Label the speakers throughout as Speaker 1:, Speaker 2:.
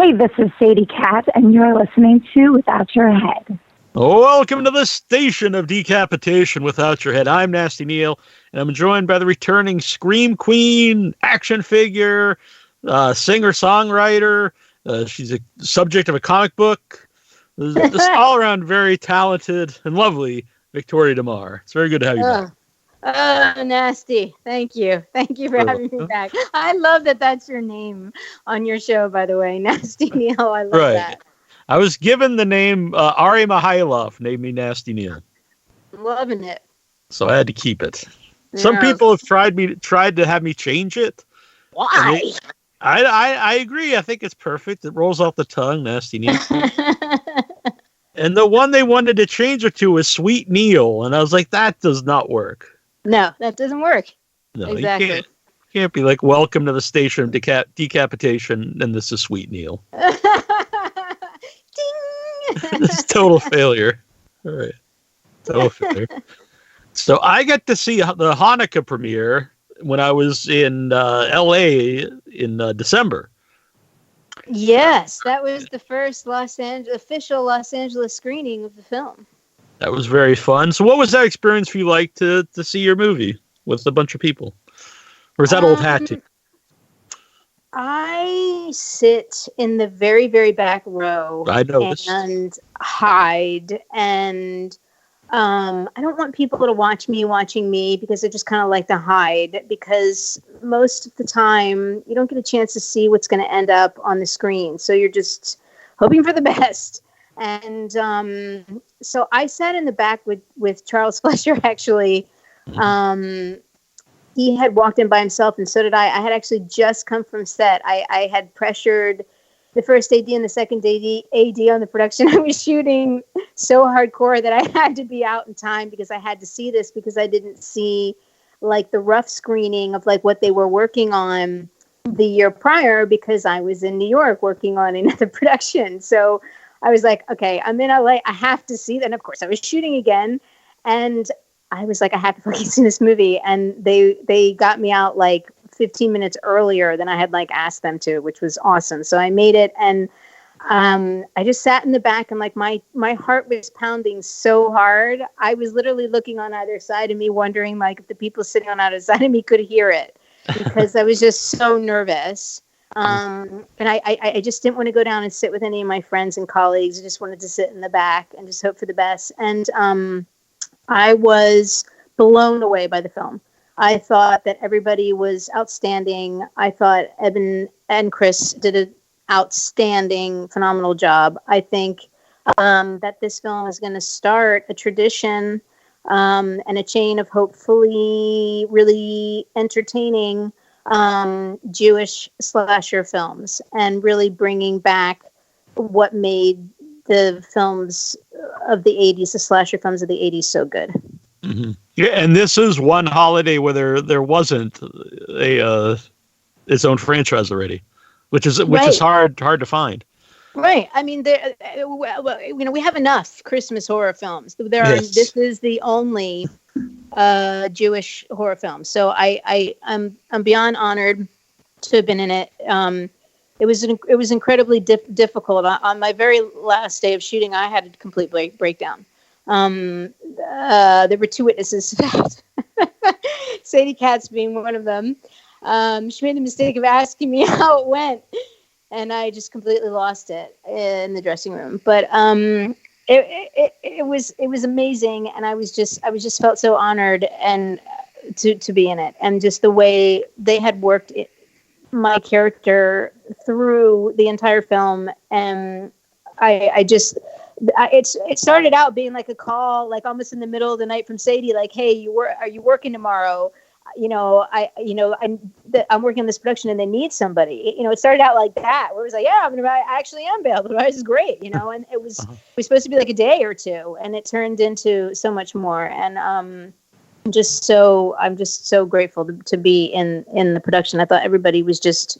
Speaker 1: Hey, this is Sadie Katz, and you're listening to Without Your Head.
Speaker 2: Welcome to the station of decapitation without your head. I'm Nasty Neil, and I'm joined by the returning Scream Queen, action figure, singer-songwriter. She's a subject of a comic book. This all-around very talented and lovely Victoria De Mare. It's very good to have you back.
Speaker 3: Nasty. Thank you. Thank you for having me back. I love that that's your name on your show, by the way. Nasty Neil. I love that.
Speaker 2: I was given the name, Ari Mihailov named me Nasty Neil.
Speaker 3: I'm loving it.
Speaker 2: So I had to keep it. Yeah. Some people have tried to have me change it.
Speaker 3: Why?
Speaker 2: I agree. I think it's perfect. It rolls off the tongue, Nasty Neil. And the one they wanted to change it to was Sweet Neil. And I was like, that does not work.
Speaker 3: No, that doesn't work.
Speaker 2: No,
Speaker 3: exactly.
Speaker 2: You can't be like, welcome to the station of decapitation, and this is Sweet Neil. This is total failure. All right. Total failure. So I got to see the Hanukkah premiere when I was in L.A. in December.
Speaker 3: Yes, that was the first official Los Angeles screening of the film.
Speaker 2: That was very fun. So what was that experience for you like to see your movie with a bunch of people? Or is that old hat to you?
Speaker 3: I sit in the very, very back row.
Speaker 2: I noticed.
Speaker 3: And hide. And I don't want people to watching me because I just kind of like to hide. Because most of the time, you don't get a chance to see what's going to end up on the screen. So you're just hoping for the best. And so I sat in the back with Charles Fleischer, actually. He had walked in by himself, and so did I. I had actually just come from set. I had pressured the first AD and the second AD on the production. I was shooting so hardcore that I had to be out in time because I had to see this, because I didn't see like the rough screening of like what they were working on the year prior, because I was in New York working on another production. So I was like, okay, I'm in LA. I have to see that. And of course I was shooting again. And I was like, I have to fucking see this movie. And they got me out like 15 minutes earlier than I had like asked them to, which was awesome. So I made it. And I just sat in the back, and like my heart was pounding so hard. I was literally looking on either side of me, wondering like if the people sitting on either side of me could hear it, because I was just so nervous. And I just didn't want to go down and sit with any of my friends and colleagues. I just wanted to sit in the back and just hope for the best. And I was blown away by the film. I thought that everybody was outstanding. I thought Eben and Chris did an outstanding, phenomenal job. I think that this film is going to start a tradition and a chain of hopefully really entertaining Jewish slasher films, and really bringing back what made the films of the 80s, the slasher films of the 80s, so good.
Speaker 2: Mm-hmm. Yeah, and this is one holiday where there wasn't its own franchise already, which is hard to find.
Speaker 3: Right. I mean, we have enough Christmas horror films. This is the only Jewish horror film. So I'm beyond honored to have been in it. It was incredibly difficult. On my very last day of shooting, I had a complete breakdown. There were two witnesses, Sadie Katz being one of them. She made the mistake of asking me how it went, and I just completely lost it in the dressing room. But it was amazing, and I was just felt so honored and to be in it, and just the way they had worked my character through the entire film. And it started out being like a call, like almost in the middle of the night, from Sadie, like, "Hey, are you working tomorrow? I'm working on this production and they need somebody." It started out like that, where it was like, "Yeah, I actually am available. This is great," and it was supposed to be like a day or two, and it turned into so much more. And I'm just so grateful to be in the production. I thought everybody was just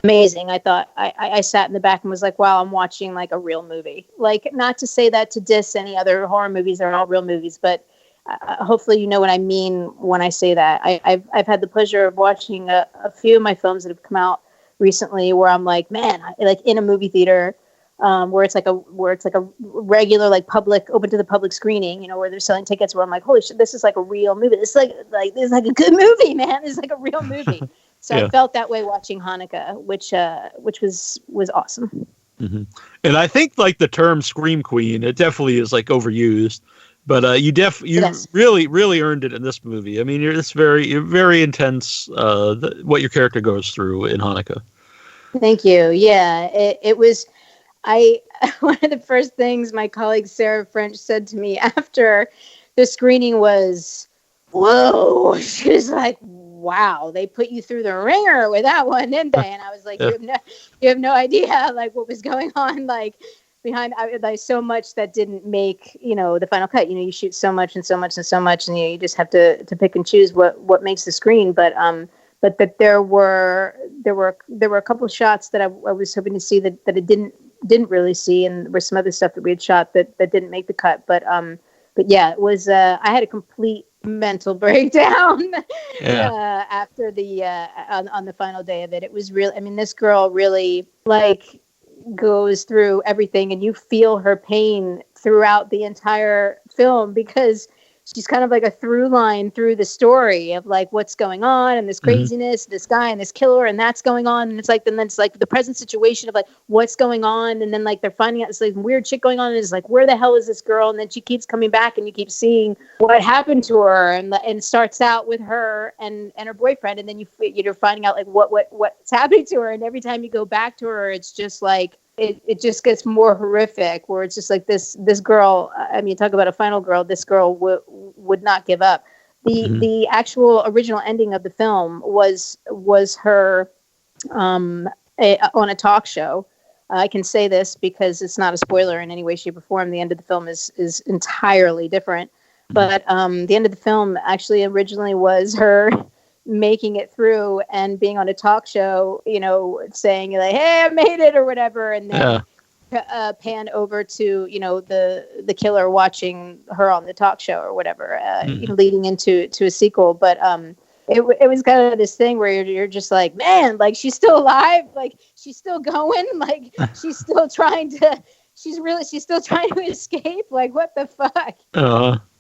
Speaker 3: amazing. I thought I sat in the back and was like, wow, I'm watching like a real movie. Like, not to say that to diss any other horror movies, they're all real movies, but hopefully you know what I mean when I say that. I've had the pleasure of watching a few of my films that have come out recently where I'm like, man, like in a movie theater, where it's like a regular, like public, open to the public screening, where they're selling tickets, where I'm like, holy shit, this is like a real movie. This is like this is like a good movie, man. This is like a real movie. So I felt that way watching Hanukkah, which was awesome.
Speaker 2: Mm-hmm. And I think like the term scream queen, it definitely is like overused, but you really earned it in this movie. I mean, you're very intense. What your character goes through in Hanukkah.
Speaker 3: Thank you. Yeah, it was. One of the first things my colleague Sarah French said to me after the screening was, "Whoa!" She was like, "Wow, they put you through the ringer with that one, didn't they?" And I was like, "You have no idea like what was going on like behind like so much that didn't make the final cut. You shoot so much and so much and so much, and you just have to pick and choose what makes the screen. But that there were a couple of shots that I was hoping to see that it didn't really see, and there was some other stuff that we had shot that didn't make the cut. But yeah, it was. I had a complete mental breakdown after the on the final day of it. It was real. I mean, this girl really like goes through everything, and you feel her pain throughout the entire film because she's kind of like a through line through the story of like what's going on and this craziness, this guy and this killer, and that's going on. And it's like, then it's like the present situation of like what's going on. And then like they're finding out this like weird shit going on. And it's like, where the hell is this girl? And then she keeps coming back and you keep seeing what happened to her. And it starts out with her and her boyfriend. And then you're finding out like what's happening to her. And every time you go back to her, it's just like, it just gets more horrific, where it's just like this girl. I mean, talk about a final girl. This girl would not give up. The actual original ending of the film was her on a talk show. I can say this because it's not a spoiler in any way, shape, or form. The end of the film is entirely different. But the end of the film actually originally was her making it through and being on a talk show, saying like, "Hey, I made it," or whatever, and then pan over to the killer watching her on the talk show or whatever, leading into a sequel. But it was kind of this thing where you're just like, man, like she's still alive, like she's still going, like she's still trying to escape, like what the fuck.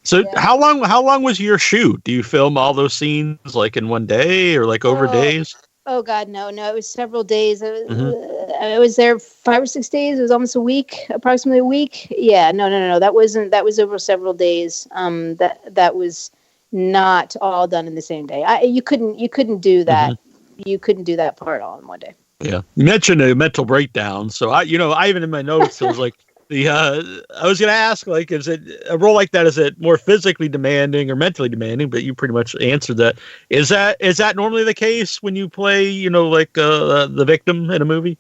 Speaker 2: So how long was your shoot? Do you film all those scenes like in one day or like over days?
Speaker 3: Oh God, no, it was several days. I was there 5 or 6 days. It was almost a week, approximately a week. Yeah, no. That was over several days. That was not all done in the same day. You couldn't do that. You couldn't do that part all in one day.
Speaker 2: Yeah, you mentioned a mental breakdown. So I even in my notes I was like. I was going to ask, like, is it a role like that? Is it more physically demanding or mentally demanding? But you pretty much answered that. Is that normally the case when you play, the victim in a movie?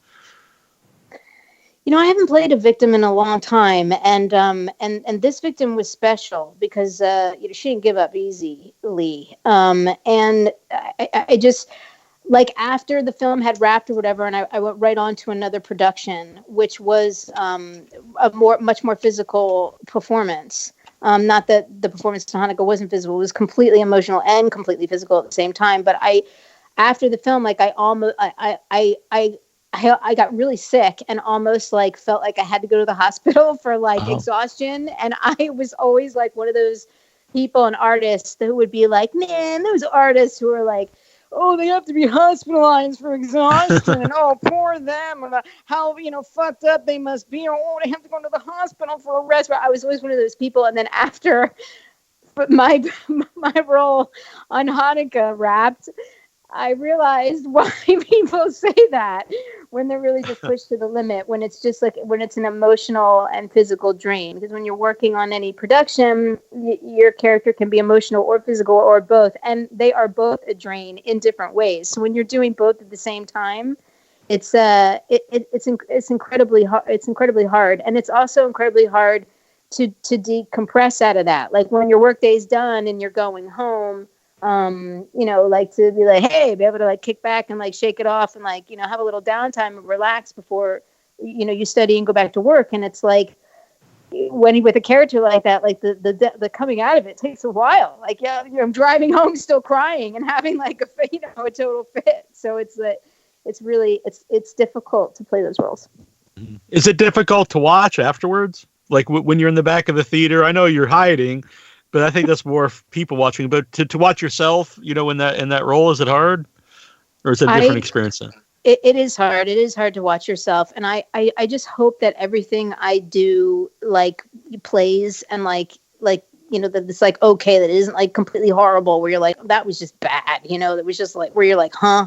Speaker 3: I haven't played a victim in a long time, and this victim was special because she didn't give up easily, and I just. Like after the film had wrapped or whatever, and I went right on to another production, which was much more physical performance. Not that the performance in Hanukkah wasn't physical; it was completely emotional and completely physical at the same time. But after the film, like I got really sick and almost like felt like I had to go to the hospital for like exhaustion. And I was always like one of those people and artists who would be like, man, those artists who are like, oh, they have to be hospitalized for exhaustion, and oh, poor them, and how fucked up they must be, or oh, they have to go to the hospital for a rest. I was always one of those people, and then after my role on Hanukkah wrapped, I realized why people say that when they're really just pushed to the limit, when it's just like, when it's an emotional and physical drain. Because when you're working on any production, your character can be emotional or physical or both. And they are both a drain in different ways. So when you're doing both at the same time, it's incredibly hard. It's incredibly hard. And it's also incredibly hard to decompress out of that. Like when your workday's done and you're going home, like to be like, hey, be able to like kick back and like shake it off and like, have a little downtime and relax before, you study and go back to work. And it's like when with a character like that, like the coming out of it takes a while. Like, I'm driving home still crying and having like a total fit. So it's it's really it's difficult to play those roles.
Speaker 2: Is it difficult to watch afterwards? Like when you're in the back of the theater? I know you're hiding, but I think that's more people watching. But to watch yourself, in that role, is it hard, or is it a different experience then?
Speaker 3: It is hard. It is hard to watch yourself, and I just hope that everything I do plays and that it's okay, that it isn't completely horrible where you're like, that was just bad, that was just where you're like, huh,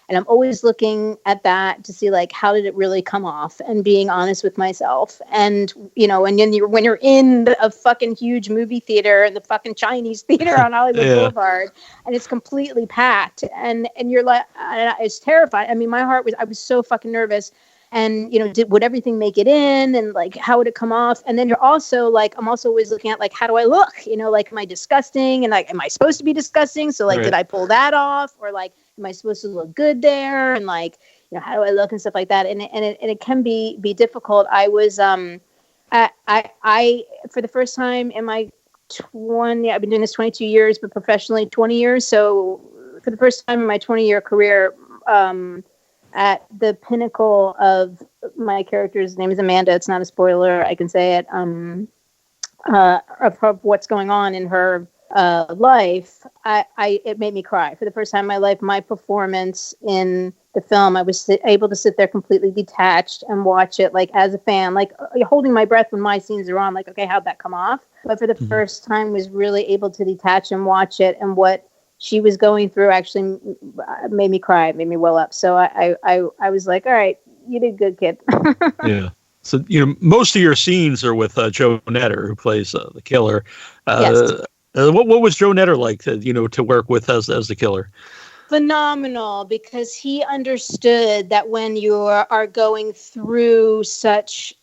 Speaker 3: and I'm always looking at that to see how did it really come off, and being honest with myself. And and then when you're in a fucking huge movie theater in the fucking Chinese theater on Hollywood Boulevard, and it's completely packed, and you're like, it's terrifying. I mean, I was so fucking nervous. And, would everything make it in? And how would it come off? And then you're also I'm also always looking at how do I look? Am I disgusting? And am I supposed to be disgusting? So right. Did I pull that off? Or am I supposed to look good there? And how do I look and stuff like that? And it can be difficult. I was, I for the first time in my I've been doing this 22 years, but professionally 20 years. So for the first time in my 20-year career, at the pinnacle of my character's name is Amanda. It's not a spoiler. I can say it. Of what's going on in her life. It made me cry for the first time in my life. My performance in the film, I was able to sit there completely detached and watch it as a fan, holding my breath when my scenes are on. Okay, how'd that come off? But for the first time, was really able to detach and watch it, and what she was going through actually made me cry, made me well up. So I was like, all right, you did good, kid.
Speaker 2: Yeah. So, most of your scenes are with Joe Knetter, who plays the killer.
Speaker 3: Yes.
Speaker 2: What was Joe Knetter like to work with as the killer?
Speaker 3: Phenomenal, because he understood that when you are going through such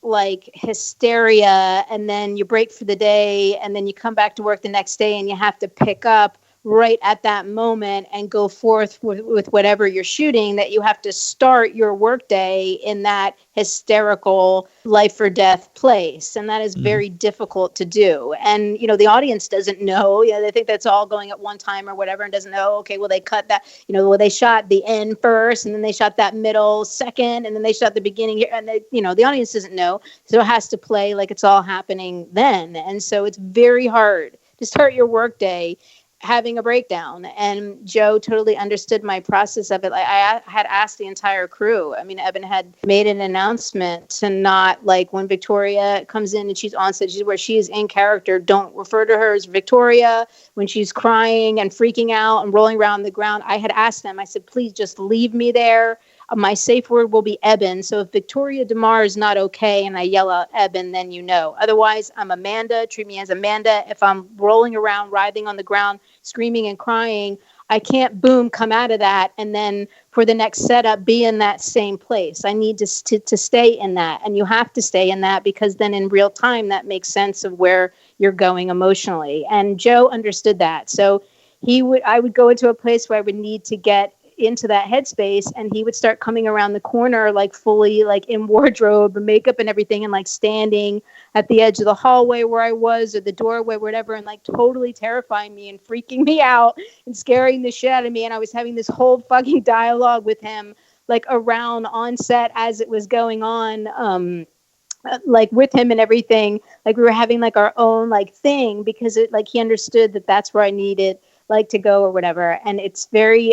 Speaker 3: hysteria, and then you break for the day, and then you come back to work the next day and you have to pick up right at that moment and go forth with whatever you're shooting, that you have to start your workday in that hysterical life or death place. And that is very difficult to do. And, the audience doesn't know, they think that's all going at one time or whatever, and doesn't know, okay, well, they cut that, they shot the end first, and then they shot that middle second, and then they shot the beginning here. And the audience doesn't know. So it has to play like it's all happening then. And so it's very hard to start your workday having a breakdown. And Joe totally understood my process of it. I had asked the entire crew. I mean, Eben had made an announcement to not, when Victoria comes in and she's on set, where she is in character, don't refer to her as Victoria. When she's crying and freaking out and rolling around the ground, I had asked them, I said, please just leave me there. My safe word will be Eben. So if Victoria de Mare is not okay and I yell out Eben, then Otherwise, I'm Amanda. Treat me as Amanda. If I'm rolling around, writhing on the ground, screaming and crying, I can't come out of that and then for the next setup be in that same place. I need to stay in that. And you have to stay in that, because then in real time that makes sense of where you're going emotionally. And Joe understood that. So I would go into a place where I would need to get into that headspace, and he would start coming around the corner fully in wardrobe and makeup and everything, and standing at the edge of the hallway where I was, or the doorway, whatever, and totally terrifying me and freaking me out and scaring the shit out of me. And I was having this whole fucking dialogue with him around on set as it was going on, with him and everything. We were having our own thing, because it he understood that that's where I needed to go or whatever. And it's very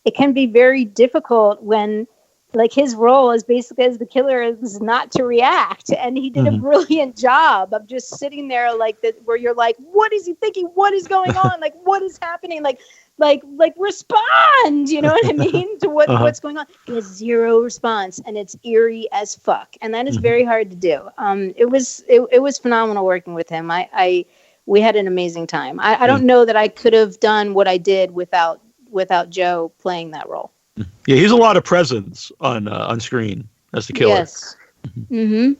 Speaker 3: it can be very difficult when his role is basically as the killer is not to react. And he did a brilliant job of just sitting there where you're what is he thinking? What is going on? What is happening? Respond, you know what I mean? To what's going on. He has zero response, and it's eerie as fuck. And that is very hard to do. It was phenomenal working with him. We had an amazing time. I don't know that I could have done what I did without Joe playing that role.
Speaker 2: Yeah, he's a lot of presence on screen as the killer.
Speaker 3: Yes. Mm-hmm.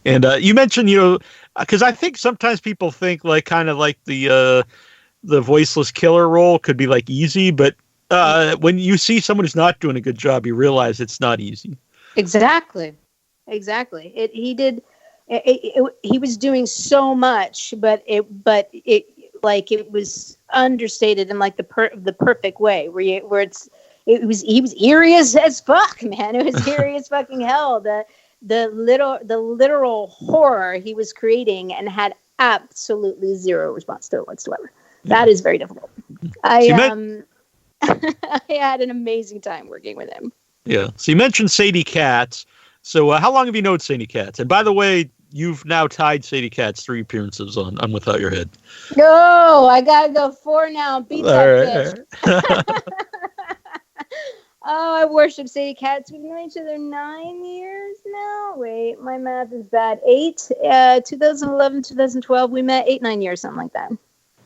Speaker 2: And you mentioned, because I think sometimes people think the voiceless killer role could be like easy, but when you see someone who's not doing a good job, you realize it's not easy.
Speaker 3: Exactly. He was doing so much, but it was understated in like the perfect way, where it's, he was eerie as fuck, man. It was eerie as fucking hell. The literal horror he was creating and had absolutely zero response to it whatsoever. That is very difficult. I had an amazing time working with him.
Speaker 2: Yeah. So you mentioned Sadie Katz. So how long have you known Sadie Katz? And by the way, you've now tied Sadie Katz 3 appearances on Without Your Head.
Speaker 3: No, I gotta go 4 now. Beat that bitch. Oh, I worship Sadie Katz. We've known each other 9 years now. Wait, my math is bad. 8, 2011, 2012. We met 8-9 years, something like that.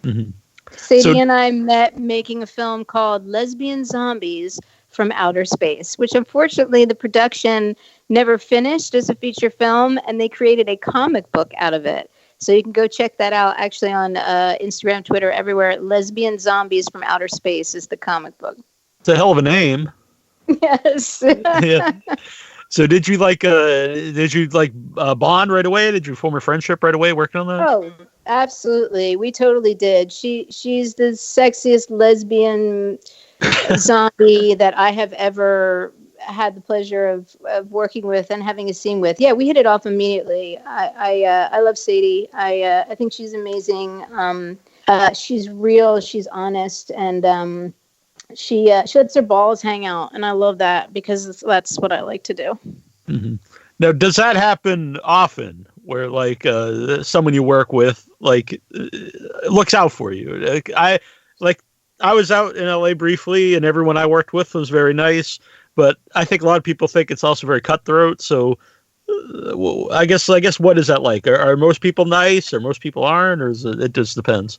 Speaker 2: Mm-hmm.
Speaker 3: Sadie and I met making a film called Lesbian Zombies from Outer Space, which unfortunately the production never finished as a feature film, and they created a comic book out of it. So you can go check that out actually on Instagram, Twitter, everywhere. Lesbian Zombies from Outer Space is the comic book.
Speaker 2: It's a hell of a name.
Speaker 3: Yes.
Speaker 2: Yeah. So did you bond right away? Did you form a friendship right away working on that?
Speaker 3: Oh, absolutely. We totally did. She's the sexiest lesbian zombie that I have ever had the pleasure of working with and having a scene with. Yeah, we hit it off immediately. I love Sadie. I think she's amazing. She's real. She's honest, and she lets her balls hang out, and I love that because that's what I like to do.
Speaker 2: Mm-hmm. Now, does that happen often, where someone you work with looks out for you? I was out in LA briefly, and everyone I worked with was very nice, but I think a lot of people think it's also very cutthroat. So, I guess what is that like? Are most people nice, or most people aren't, or it just depends?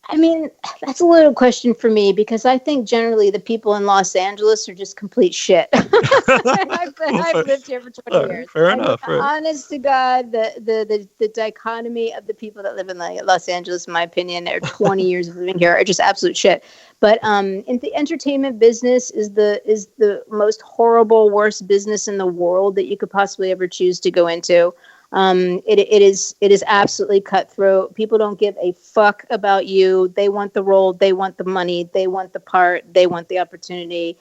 Speaker 3: I mean, that's a little question for me because I think generally the people in Los Angeles are just complete shit. I've lived here for 20 years.
Speaker 2: Fair enough.
Speaker 3: Honest to God, the dichotomy of the people that live in Los Angeles, in my opinion, or 20 years of living here, are just absolute shit. But in the entertainment business is the most horrible, worst business in the world that you could possibly ever choose to go into. It is absolutely cutthroat. People don't give a fuck about you. They want the role. They want the money. They want the part. They want the opportunity.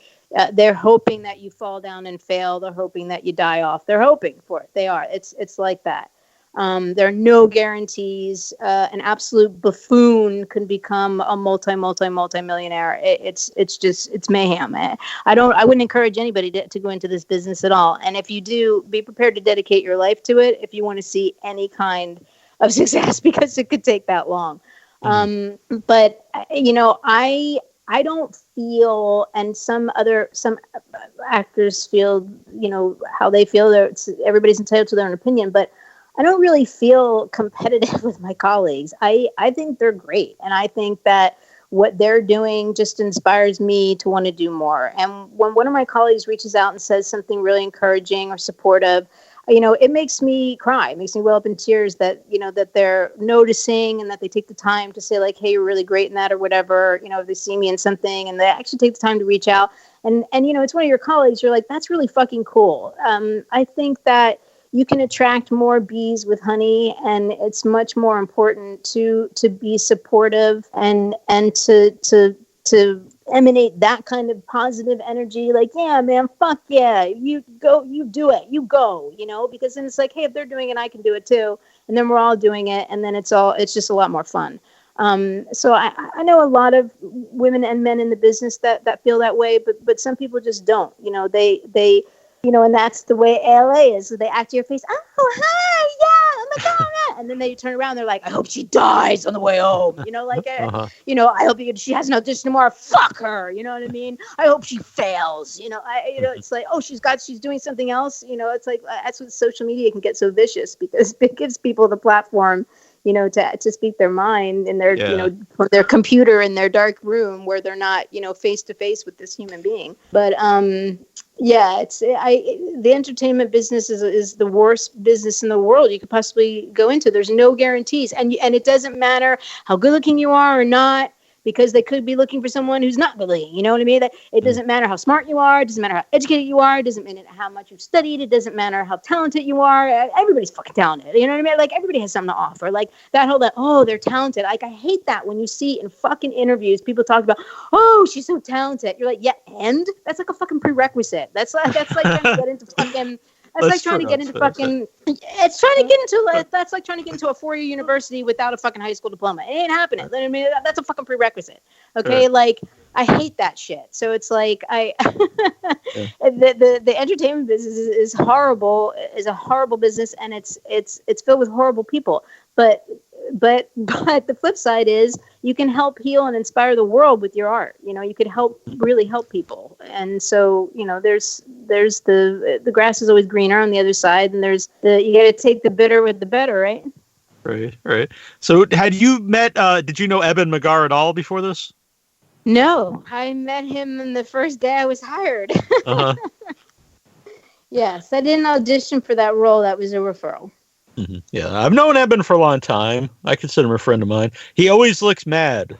Speaker 3: They're hoping that you fall down and fail. They're hoping that you die off. They're hoping for it. They are. It's like that. There are no guarantees. An absolute buffoon can become a multi-millionaire. It's mayhem. I wouldn't encourage anybody to go into this business at all. And if you do, be prepared to dedicate your life to it if you want to see any kind of success, because it could take that long. But I don't feel, and some actors feel, how they feel. Everybody's entitled to their own opinion, but I don't really feel competitive with my colleagues. I think they're great. And I think that what they're doing just inspires me to want to do more. And when one of my colleagues reaches out and says something really encouraging or supportive, it makes me cry. It makes me well up in tears that they're noticing and that they take the time to say hey, you're really great in that or whatever, if they see me in something and they actually take the time to reach out. And it's one of your colleagues. You're like, that's really fucking cool. I think that you can attract more bees with honey, and it's much more important to be supportive and to emanate that kind of positive energy. Yeah, man, fuck yeah, you go, you do it, you go, because then it's hey, if they're doing it, I can do it too, and then we're all doing it, and then it's just a lot more fun. So I know a lot of women and men in the business that feel that way, but some people just don't. They and that's the way LA is. So they act to your face, oh, hi, yeah, oh my God. And then they turn around, they're like, I hope she dies on the way home. I hope she has an audition tomorrow. Fuck her. You know what I mean? I hope she fails. It's she's doing something else. It's that's what social media can get so vicious, because it gives people the platform, to speak their mind in their, their computer in their dark room where they're not, face to face with this human being. But, the entertainment business is the worst business in the world you could possibly go into. There's no guarantees, and it doesn't matter how good looking you are or not. because they could be looking for someone who's not good looking. You know what I mean? That it doesn't matter how smart you are. It doesn't matter how educated you are. It doesn't matter how much you've studied. It doesn't matter how talented you are. Everybody's fucking talented. You know what I mean? Like everybody has something to offer. Like that whole, oh, they're talented. Like I hate that when you see in fucking interviews, people talk about, oh, she's so talented. You're like, yeah, and that's like a fucking prerequisite. That's like trying to get into fucking. That's like trying to get into fucking. It's trying to get into like that's like trying to get into a 4-year university without a fucking high school diploma. It ain't happening. I mean, that's a fucking prerequisite. Okay,
Speaker 2: Sure.
Speaker 3: like I hate that shit. So it's like the entertainment business is horrible. Is a horrible business, and it's filled with horrible people. But the flip side is you can help heal and inspire the world with your art. You know, you could really help people. And so, you know, there's the grass is always greener on the other side, and you got to take the bitter with the better, right?
Speaker 2: Right. So had you met, did you know Eben McGarr at all before this?
Speaker 3: No, I met him on the first day I was hired.
Speaker 2: Uh-huh.
Speaker 3: Yes, I didn't audition for that role. That was a referral.
Speaker 2: Mm-hmm. Yeah, I've known Eben for a long time. I consider him a friend of mine. He always looks mad.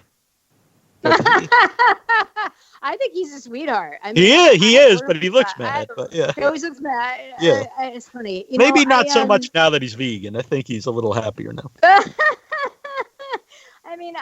Speaker 3: I think he's a sweetheart. I
Speaker 2: mean, he is, but he looks mad. But yeah,
Speaker 3: he always looks mad.
Speaker 2: Yeah,
Speaker 3: it's funny.
Speaker 2: Maybe not so much now that he's vegan. I think he's a little happier now.
Speaker 3: I mean,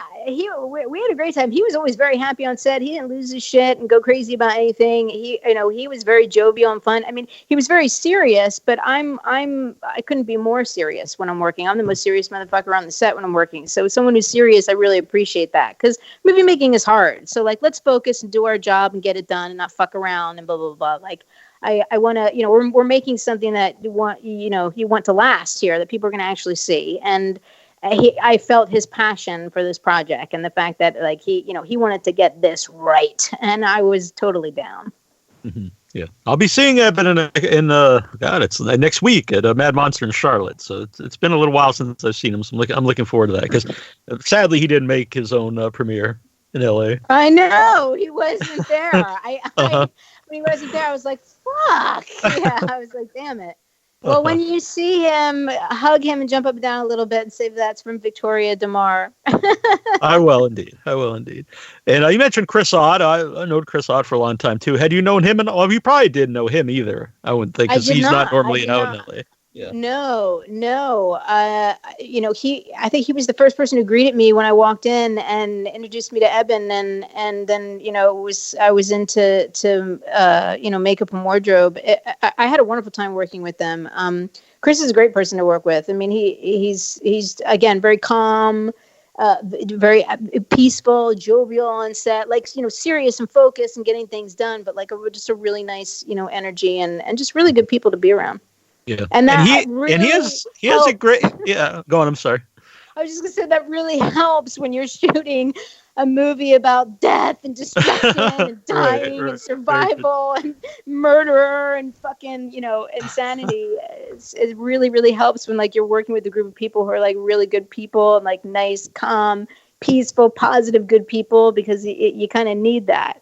Speaker 3: we had a great time. He was always very happy on set. He didn't lose his shit and go crazy about anything. He was very jovial and fun. I mean, he was very serious, but I couldn't be more serious when I'm working. I'm the most serious motherfucker on the set when I'm working. So someone who's serious, I really appreciate that, because movie making is hard. So like, let's focus and do our job and get it done and not fuck around and blah, blah, blah. Like, I want to, we're making something that you want to last here, that people are going to actually see. And I felt his passion for this project and the fact that like he wanted to get this right, and I was totally down.
Speaker 2: Mm-hmm. Yeah, I'll be seeing Eben it's next week at Mad Monster in Charlotte. So it's been a little while since I've seen him. So I'm looking forward to that, because sadly he didn't make his own premiere in LA.
Speaker 3: I know, he wasn't there. When he wasn't there, I was like, fuck. Yeah, I was like, damn it. Well, when you see him, hug him and jump up and down a little bit and say that's from Victoria De Mare.
Speaker 2: I will indeed. And you mentioned Chris Ott. I known Chris Ott for a long time too. Had you known him? Well, you probably didn't know him either, I wouldn't think, because he's not normally out in LA. Yeah. No. I think he was the first person who greeted me when I walked in and introduced me to Eben, and then I was into makeup and wardrobe. I had a wonderful time working with them. Chris is a great person to work with. I mean, he's again very calm, very peaceful, jovial on set, like serious and focused and getting things done, but like just a really nice energy and just really good people to be around. Yeah,
Speaker 3: and
Speaker 2: he has a great. Yeah, go on. I'm sorry.
Speaker 3: I was just gonna say that really helps when you're shooting a movie about death and destruction and dying and survival and murder and fucking insanity. It really, really helps when like you're working with a group of people who are like really good people and like nice, calm, peaceful, positive, good people, because you kind of need that.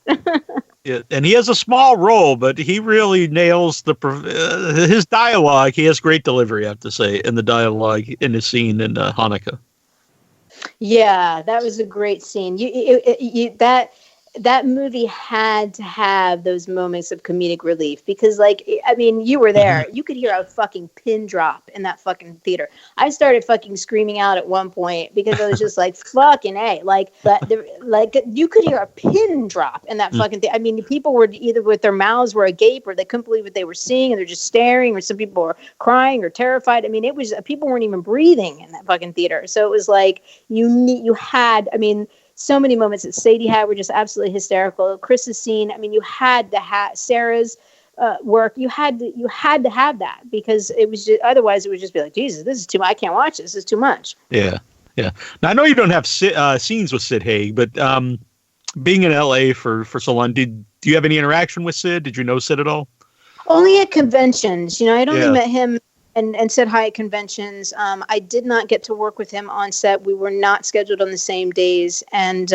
Speaker 2: Yeah, and he has a small role, but he really nails his dialogue. He has great delivery, I have to say, in the dialogue in his scene in Hanukkah.
Speaker 3: Yeah, that was a great scene. That movie had to have those moments of comedic relief, because you were there. You could hear a fucking pin drop in that fucking theater. I started fucking screaming out at one point because I was just like, fucking A. You could hear a pin drop in that fucking theater. I mean, people were either with their mouths were agape, or they couldn't believe what they were seeing, and they're just staring, or some people were crying or terrified. I mean, it was people weren't even breathing in that fucking theater. So it was like so many moments that Sadie had were just absolutely hysterical. Chris's scene, I mean, you had to have Sarah's work. You had to have that, because it was just, otherwise it would just be like, Jesus, this is too much. I can't watch this. This is too much.
Speaker 2: Yeah. Now I know you don't have scenes with Sid Haig, but being in LA for so long, do you have any interaction with Sid? Did you know Sid at all?
Speaker 3: Only at conventions. I'd only met him and Sid Haig at conventions. I did not get to work with him on set. We were not scheduled on the same days. And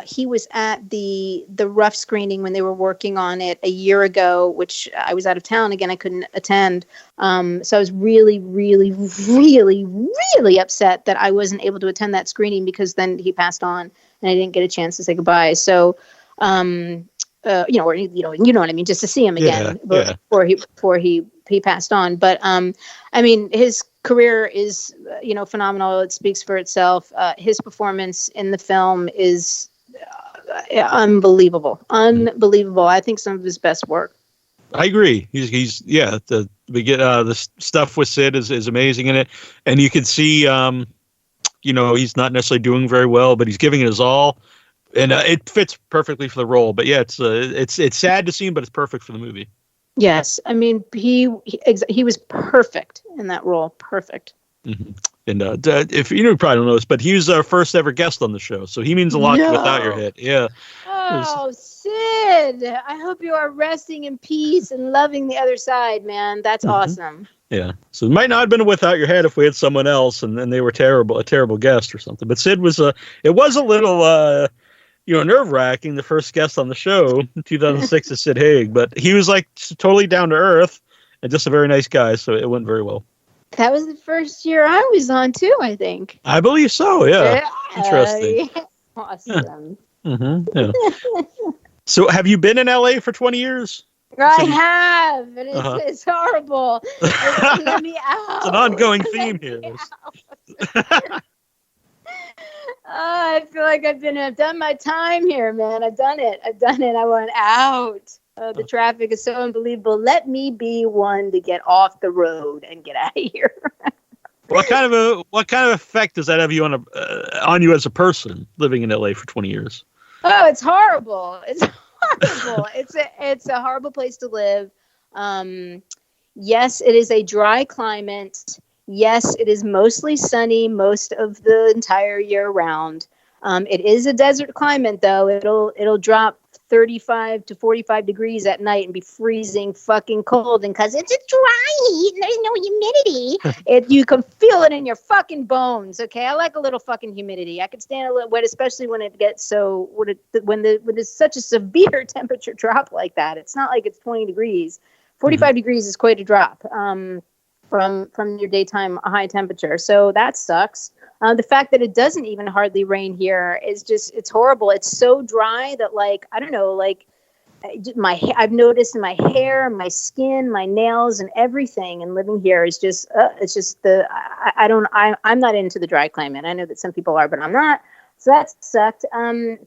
Speaker 3: he was at the rough screening when they were working on it a year ago, which I was out of town. Again, I couldn't attend. So I was really, really, really, really upset that I wasn't able to attend that screening, because then he passed on. and I didn't get a chance to say goodbye. So, or you know what I mean, just to see him again before he passed on. But I mean, his career is phenomenal. It speaks for itself. His performance in the film is unbelievable. I think some of his best work.
Speaker 2: I agree. He's the stuff with Sid is amazing in it, and you can see he's not necessarily doing very well, but he's giving it his all, and it fits perfectly for the role. But yeah, it's sad to see him, but it's perfect for the movie.
Speaker 3: Yes, I mean he was perfect in that role. Perfect.
Speaker 2: Mm-hmm. And if you probably don't know this, but he was our first ever guest on the show, so he means a lot to Without Your Head. Yeah.
Speaker 3: Oh, Sid! I hope you are resting in peace and loving the other side, man. That's awesome.
Speaker 2: Yeah. So it might not have been Without Your Head if we had someone else, and they were a terrible guest or something. But Sid was it was a little nerve wracking. The first guest on the show in 2006 is Sid Haig, but he was like totally down to earth and just a very nice guy. So it went very well. That
Speaker 3: was the first year I was on too, I think.
Speaker 2: I believe so. Yeah. Interesting.
Speaker 3: Awesome.
Speaker 2: Yeah. So have you been in LA for 20 years?
Speaker 3: I have, and it's horrible. Let me out.
Speaker 2: It's an ongoing theme here.
Speaker 3: I feel like I've done my time here, man. I've done it. I want out. The traffic is so unbelievable. Let me be one to get off the road and get out of here.
Speaker 2: What kind of effect does that have on you as a person living in LA for 20 years?
Speaker 3: Oh, it's horrible. It's horrible. It's a horrible place to live. Yes, it is a dry climate. Yes, it is mostly sunny most of the entire year round. It is a desert climate, though. It'll drop 35 to 45 degrees at night and be freezing fucking cold. And because it's a dry heat and there's no humidity, you can feel it in your fucking bones. Okay, I like a little fucking humidity. I can stand a little wet, especially when it gets when there's such a severe temperature drop like that. It's not like it's 20 degrees. 45 degrees is quite a drop from your daytime high temperature. So that sucks. The fact that it doesn't even hardly rain here is it's horrible. It's so dry that I've noticed in my hair, my skin, my nails and everything, and living here is I'm not into the dry climate. I know that some people are, but I'm not. So that sucked.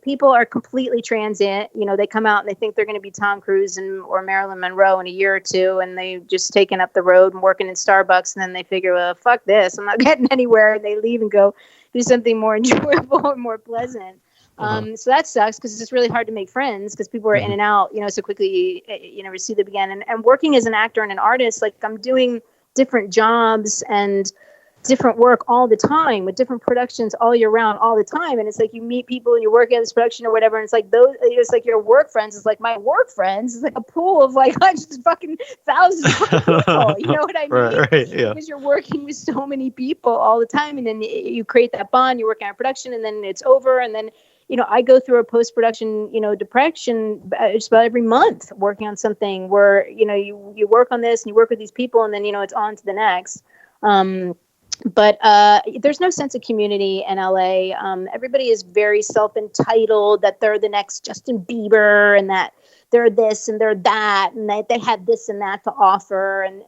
Speaker 3: People are completely transient. They come out and they think they're going to be Tom Cruise or Marilyn Monroe in a year or two, and they've just taken up the road and working in Starbucks, and then they figure, well, fuck this, I'm not getting anywhere, and they leave and go do something more enjoyable or more pleasant. So that sucks because it's really hard to make friends because people are in and out, so quickly you never see them again. And working as an actor and an artist, like I'm doing different jobs and different work all the time with different productions all year round, all the time. And it's like you meet people and you're working on this production or whatever. And it's like it's like your work friends. It's like my work friends. It's like a pool of like just fucking thousands of people. You know what I mean?
Speaker 2: Right, yeah.
Speaker 3: Because you're working with so many people all the time. And then you create that bond, you're working on production and then it's over. And then, I go through a post-production, depression just about every month working on something where, you work on this and you work with these people and then, it's on to the next. But there's no sense of community in LA. Everybody is very self-entitled that they're the next Justin Bieber and that they're this and they're that and that they have this and that to offer. And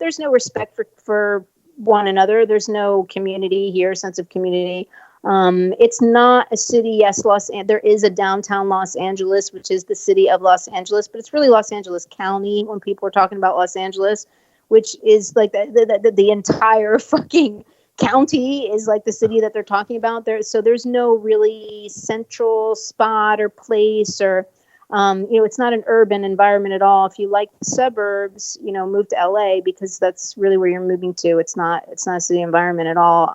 Speaker 3: there's no respect for one another. There's no community here, sense of community. It's not a city. Yes, there is a downtown Los Angeles, which is the city of Los Angeles, but it's really Los Angeles County when people are talking about Los Angeles, which is like the entire fucking county is like the city that they're talking about there. So there's no really central spot or place or, it's not an urban environment at all. If you like the suburbs, move to LA because that's really where you're moving to. It's not a city environment at all.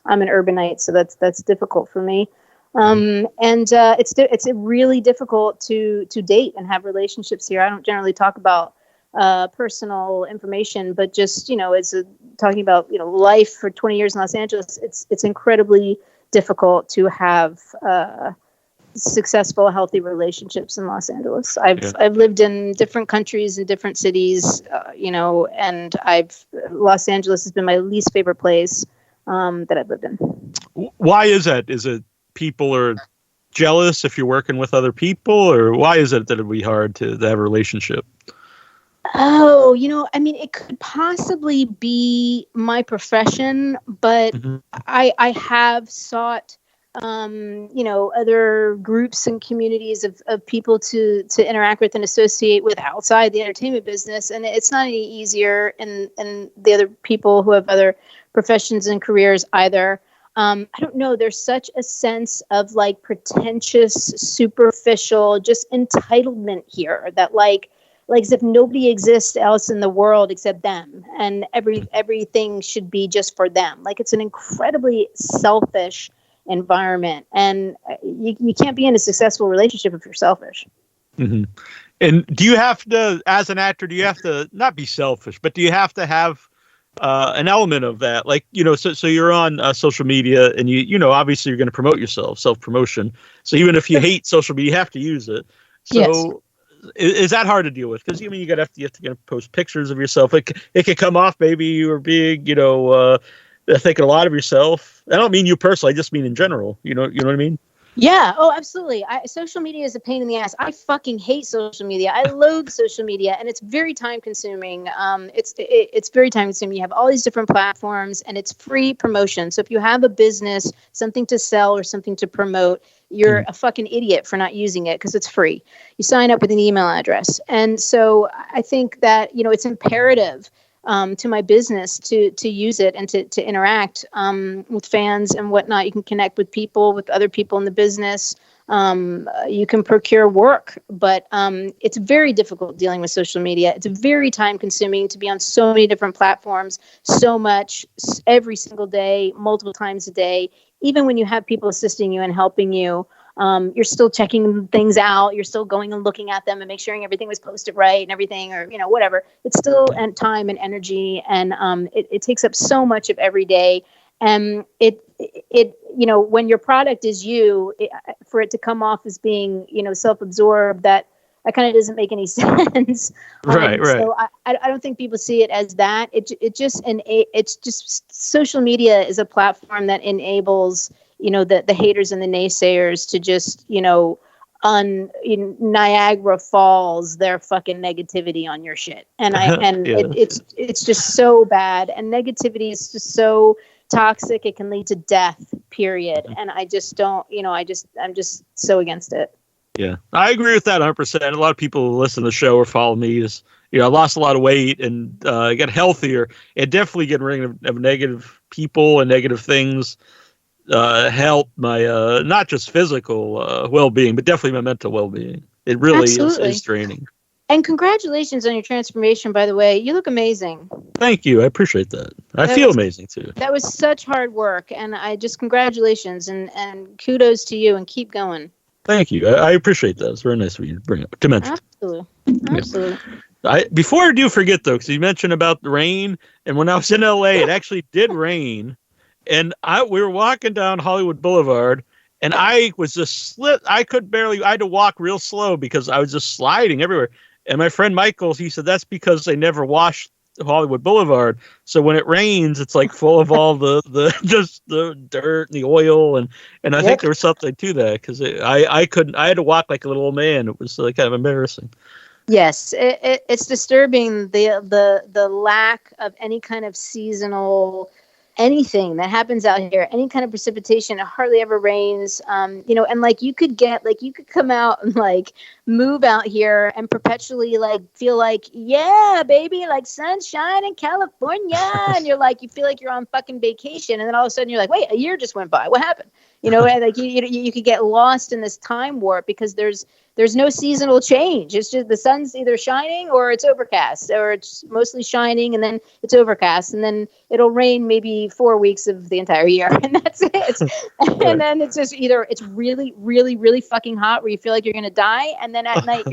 Speaker 3: I'm an urbanite, so that's difficult for me. It's really difficult to date and have relationships here. I don't generally talk about personal information, but just, talking about, life for 20 years in Los Angeles, it's incredibly difficult to have successful, healthy relationships in Los Angeles. I've lived in different countries and different cities, and Los Angeles has been my least favorite place that I've lived in.
Speaker 2: Why is that? Is it people are jealous if you're working with other people, or why is it that it'd be hard to have a relationship?
Speaker 3: Oh, I mean, it could possibly be my profession, but I have sought, other groups and communities of people to interact with and associate with outside the entertainment business. And it's not any easier and the other people who have other professions and careers either. I don't know. There's such a sense of like pretentious, superficial, just entitlement here that like as if nobody exists else in the world except them, and everything should be just for them. Like it's an incredibly selfish environment, and you can't be in a successful relationship if you're selfish.
Speaker 2: Mm-hmm. And do you have to, as an actor, do you have to not be selfish, but do you have to have an element of that? Like, so you're on social media, and obviously you're going to promote yourself, self-promotion. So even if you hate social media, you have to use it. So
Speaker 3: yes.
Speaker 2: Is that hard to deal with? Because you have to post pictures of yourself. It could come off maybe you were being, thinking a lot of yourself. I don't mean you personally. I just mean in general. You know what I mean?
Speaker 3: Yeah. Oh, absolutely. Social media is a pain in the ass. I fucking hate social media. I loathe social media, and it's very time consuming. It's very time consuming. You have all these different platforms, and it's free promotion. So if you have a business, something to sell or something to promote, you're a fucking idiot for not using it because it's free. You sign up with an email address. And so I think that, it's imperative to my business to use it and to interact with fans and whatnot. You can connect with other people in the business. You can procure work, but it's very difficult dealing with social media. It's very time consuming to be on so many different platforms, so much every single day, multiple times a day. Even when you have people assisting you and helping you, you're still checking things out. You're still going and looking at them and make sure everything was posted right and everything, or, whatever. It's still time and energy. And it takes up so much of every day. And when your product is you, for it to come off as being, self-absorbed, that kind of doesn't make any sense.
Speaker 2: Right.
Speaker 3: So I don't think people see it as that. It's just social media is a platform that enables, the haters and the naysayers to just, Niagara Falls their fucking negativity on your shit. And it's just so bad. And negativity is just so toxic. It can lead to death, period. And I just don't, I'm just so against it.
Speaker 2: Yeah, I agree with that 100%. A lot of people who listen to the show or follow me I lost a lot of weight and got healthier. And definitely getting rid of negative people and negative things helped my not just physical well-being, but definitely my mental well-being. It really is draining.
Speaker 3: And congratulations on your transformation, by the way. You look amazing.
Speaker 2: Thank you. I appreciate that. I feel amazing, too.
Speaker 3: That was such hard work. And congratulations and kudos to you, and keep going.
Speaker 2: Thank you. I appreciate that. It's very nice of you to mention.
Speaker 3: Absolutely.
Speaker 2: Before I do forget, though, because you mentioned about the rain, and when I was in LA, it actually did rain, and we were walking down Hollywood Boulevard, and I was just I had to walk real slow because I was just sliding everywhere. And my friend Michael, he said that's because they never washed Hollywood Boulevard, so when it rains, it's like full of all the dirt and the oil, and I think there was something to that because I had to walk like a little old man. It was kind of embarrassing.
Speaker 3: Yes, it's disturbing the lack of any kind of seasonal anything that happens out here, any kind of precipitation. It hardly ever rains, and you could come out and move out here and perpetually feel yeah, baby, sunshine in California, and you feel like you're on fucking vacation, and then all of a sudden you're like, wait, a year just went by, what happened? You could get lost in this time warp because there's no seasonal change. It's just the sun's either shining or it's overcast, or it's mostly shining and then it's overcast, and then it'll rain maybe 4 weeks of the entire year, and that's it. And then it's just either it's really, really, really fucking hot where you feel like you're gonna die, and then at night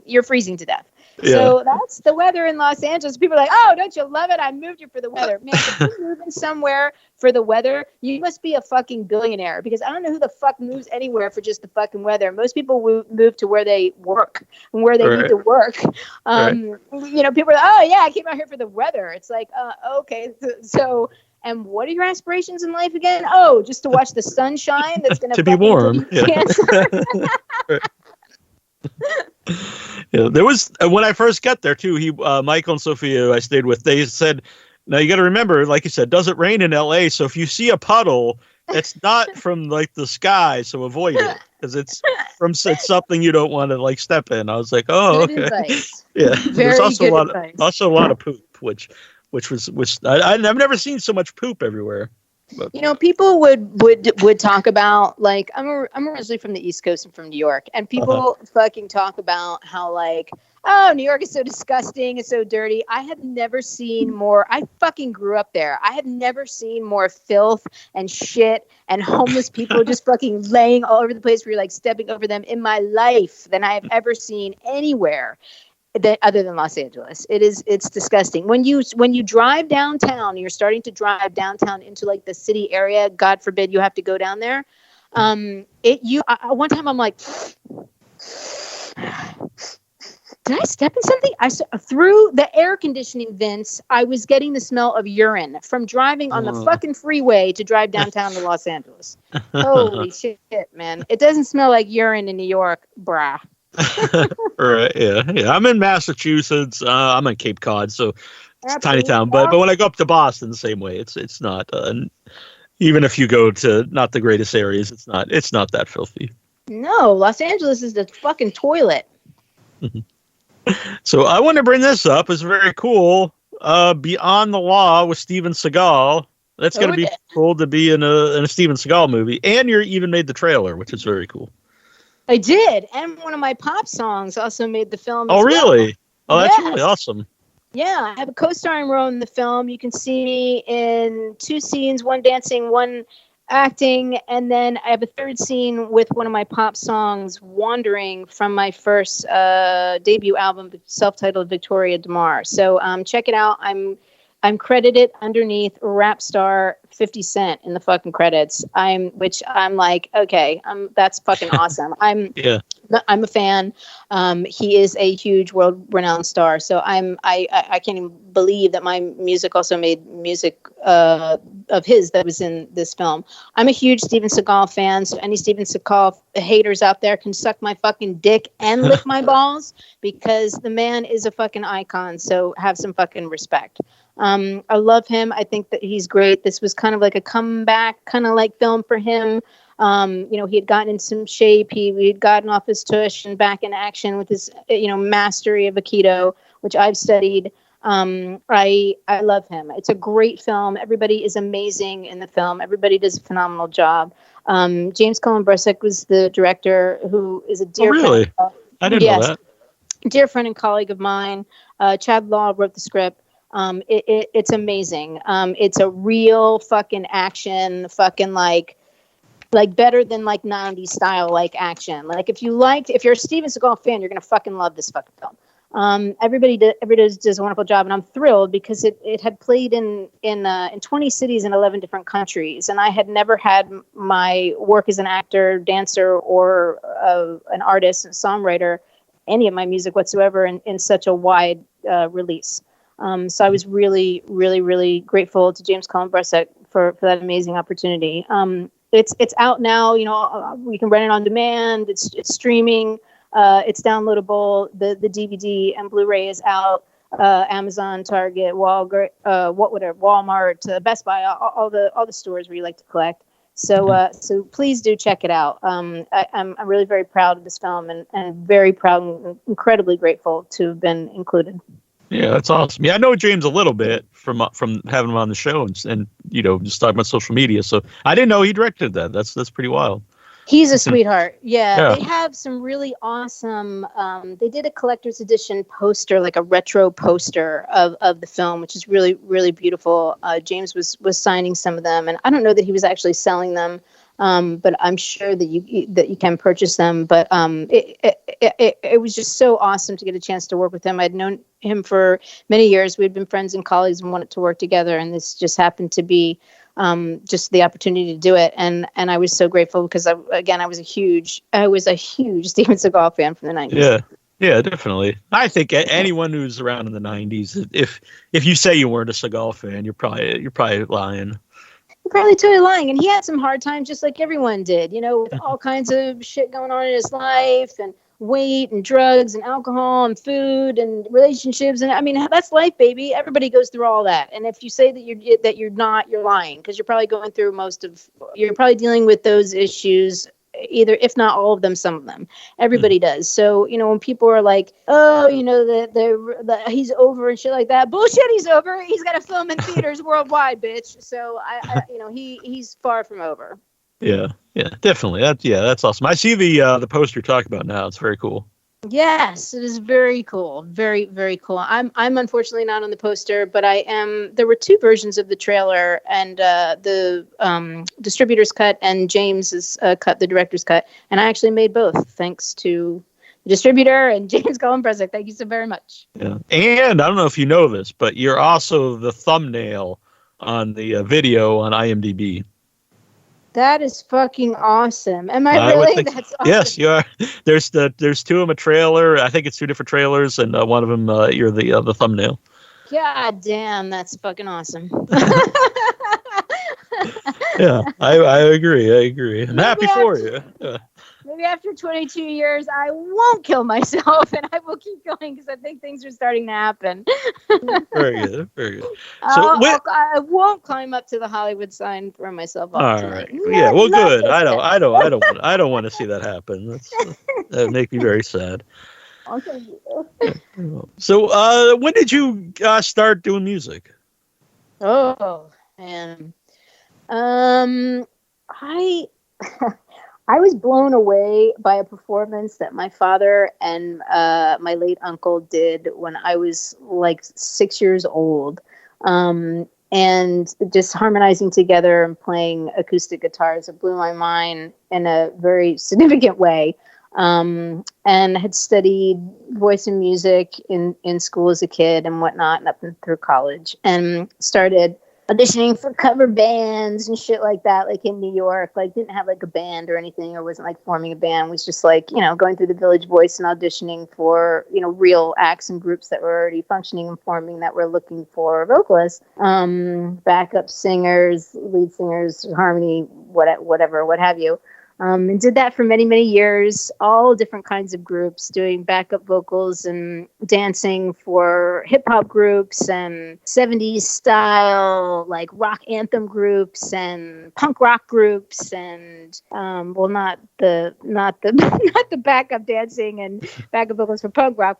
Speaker 3: you're freezing to death. Yeah. So that's the weather in Los Angeles. People are like, oh, don't you love it? I moved here for the weather. Man, if you're moving somewhere for the weather, you must be a fucking billionaire, because I don't know who the fuck moves anywhere for just the fucking weather. Most people move to where they work and where they need to work. People are like, oh yeah, I came out here for the weather. It's like, okay. So, And what are your aspirations in life again? Oh, just to watch the sunshine that's going
Speaker 2: to be warm. Yeah. Yeah, there was when I first got there too. Michael and Sophia, I stayed with. They said, "Now you got to remember, like you said, doesn't rain in L.A. So if you see a puddle, it's not from like the sky, so avoid it because it's something you don't want to like step in." I was like, "Oh,
Speaker 3: good
Speaker 2: okay."
Speaker 3: Advice.
Speaker 2: Yeah, there's also
Speaker 3: a
Speaker 2: lot of poop, which I've never seen so much poop everywhere. But.
Speaker 3: You know, people would talk about like I'm originally from the East Coast and from New York, and people fucking talk about how like, oh, New York is so disgusting, it's so dirty. I have never seen more. I fucking grew up there. I have never seen more filth and shit and homeless people just fucking laying all over the place where you're like stepping over them in my life than I have ever seen anywhere. Other than Los Angeles, it's disgusting. When you drive downtown, you're starting to drive downtown into like the city area. God forbid you have to go down there. One time I'm like, did I step in something? Through the air conditioning vents, I was getting the smell of urine from driving on the fucking freeway to drive downtown to Los Angeles. Holy shit, man! It doesn't smell like urine in New York, brah.
Speaker 2: Right, yeah. I'm in Massachusetts. I'm in Cape Cod, so it's a tiny town. But when I go up to Boston, the same way. It's not. Even if you go to not the greatest areas, it's not that filthy.
Speaker 3: No, Los Angeles is the fucking toilet.
Speaker 2: So I want to bring this up. It's very cool. Beyond the Law with Steven Seagal. That's going to be cool to be in a Steven Seagal movie, and you even made the trailer, which is very cool.
Speaker 3: I did, and one of my pop songs also made the film.
Speaker 2: Oh, really? Oh, that's really awesome.
Speaker 3: Yeah, I have a co-starring role in the film. You can see me in 2 scenes, one dancing, one acting, and then I have a 3rd scene with one of my pop songs, Wandering, from my first debut album, self-titled Victoria De Mare. So check it out. I'm credited underneath rap star 50 Cent in the fucking credits. I'm like, okay, that's fucking awesome. I'm a fan. He is a huge world-renowned star. So I can't even believe that my music also made music of his that was in this film. I'm a huge Steven Seagal fan. So any Steven Seagal haters out there can suck my fucking dick and lick my balls because the man is a fucking icon. So have some fucking respect. I love him. I think that he's great. This was kind of like a comeback kind of like film for him. He had gotten in some shape. He had gotten off his tush and back in action with his, mastery of Aikido, which I've studied. I love him. It's a great film. Everybody is amazing in the film. Everybody does a phenomenal job. James Cullen Bressick was the director, who is a dear
Speaker 2: friend. I didn't know that.
Speaker 3: Dear friend and colleague of mine. Chad Law wrote the script. It's amazing. It's a real fucking action, fucking like better than like 90s style like action. Like if you're a Steven Seagal fan, you're gonna fucking love this fucking film. Everybody does a wonderful job, and I'm thrilled because it had played in 20 cities in 11 different countries, and I had never had my work as an actor, dancer, or an artist and songwriter, any of my music whatsoever, in such a wide release. So I was really, really, really grateful to James Cullen Bressick for that amazing opportunity. It's out now. We can rent it on demand. It's streaming. It's downloadable. The DVD and Blu-ray is out. Amazon, Target, Walmart, Best Buy, all the stores where you like to collect. So please do check it out. I'm really very proud of this film and very proud and incredibly grateful to have been included.
Speaker 2: Yeah, that's awesome. Yeah, I know James a little bit from having him on the show and just talking about social media. So I didn't know he directed that. That's pretty wild.
Speaker 3: He's a sweetheart. Yeah, they have some really awesome. They did a collector's edition poster, like a retro poster of the film, which is really, really beautiful. James was signing some of them, and I don't know that he was actually selling them. But I'm sure that you can purchase them. But it was just so awesome to get a chance to work with him. I'd known him for many years. We'd been friends and colleagues and wanted to work together. And this just happened to be just the opportunity to do it. And I was so grateful because I was a huge Steven Seagal fan from the 90s.
Speaker 2: Yeah. Yeah, definitely. I think anyone who's around in the '90s, if you say you weren't a Seagal fan, you're probably lying.
Speaker 3: You're probably totally lying. And he had some hard times, just like everyone did. You know, with all kinds of shit going on in his life, and weight, and drugs, and alcohol, and food, and relationships. And I mean, that's life, baby. Everybody goes through all that. And if you say that you're not, you're lying, because you're probably going through you're probably dealing with those issues. Either, if not all of them, some of them. Everybody does. So, you know, when people are like, oh, you know, that he's over and shit like that, bullshit, he's over. He's got a film in theaters worldwide, bitch. So I you know, he's far from over.
Speaker 2: Yeah, definitely. That's awesome. I see the poster you're talking about now. It's very cool.
Speaker 3: Yes, it is very cool. Very, very cool. I'm unfortunately not on the poster, but I am. There were two versions of the trailer, and the distributor's cut and James's cut, the director's cut. And I actually made both, thanks to the distributor and James Cullen-Bresek. Thank you so very much.
Speaker 2: Yeah, and I don't know if you know this, but you're also the thumbnail on the video on IMDb.
Speaker 3: That is fucking awesome. Am I really? That's awesome.
Speaker 2: Yes, you are. There's two of them a trailer. I think it's two different trailers, and one of them you're the thumbnail.
Speaker 3: God damn, that's fucking awesome.
Speaker 2: Yeah, I agree. I'm happy for you. Yeah.
Speaker 3: Maybe after 22 years, I won't kill myself, and I will keep going because I think things are starting to happen.
Speaker 2: Very good. So
Speaker 3: I won't climb up to the Hollywood sign and throw myself off.
Speaker 2: All
Speaker 3: tonight.
Speaker 2: right. Yeah. Well, good. I don't want to see that happen. That would make me very sad.
Speaker 3: Okay.
Speaker 2: So, when did you start doing music?
Speaker 3: Oh man, I was blown away by a performance that my father and my late uncle did when I was like 6 years old. And just harmonizing together and playing acoustic guitars, it blew my mind in a very significant way. And had studied voice and music in school as a kid and whatnot, and up and through college, and started auditioning for cover bands and shit like that, like in New York. Like, didn't have like a band or anything, or wasn't like forming a band. Was just like, you know, going through the Village Voice and auditioning for, you know, real acts and groups that were already functioning and forming, that were looking for vocalists, backup singers, lead singers, harmony, whatever, what have you. And did that for many, many years, all different kinds of groups, doing backup vocals and dancing for hip hop groups and 70s style, like rock anthem groups and punk rock groups, and not the backup dancing and backup vocals for punk rock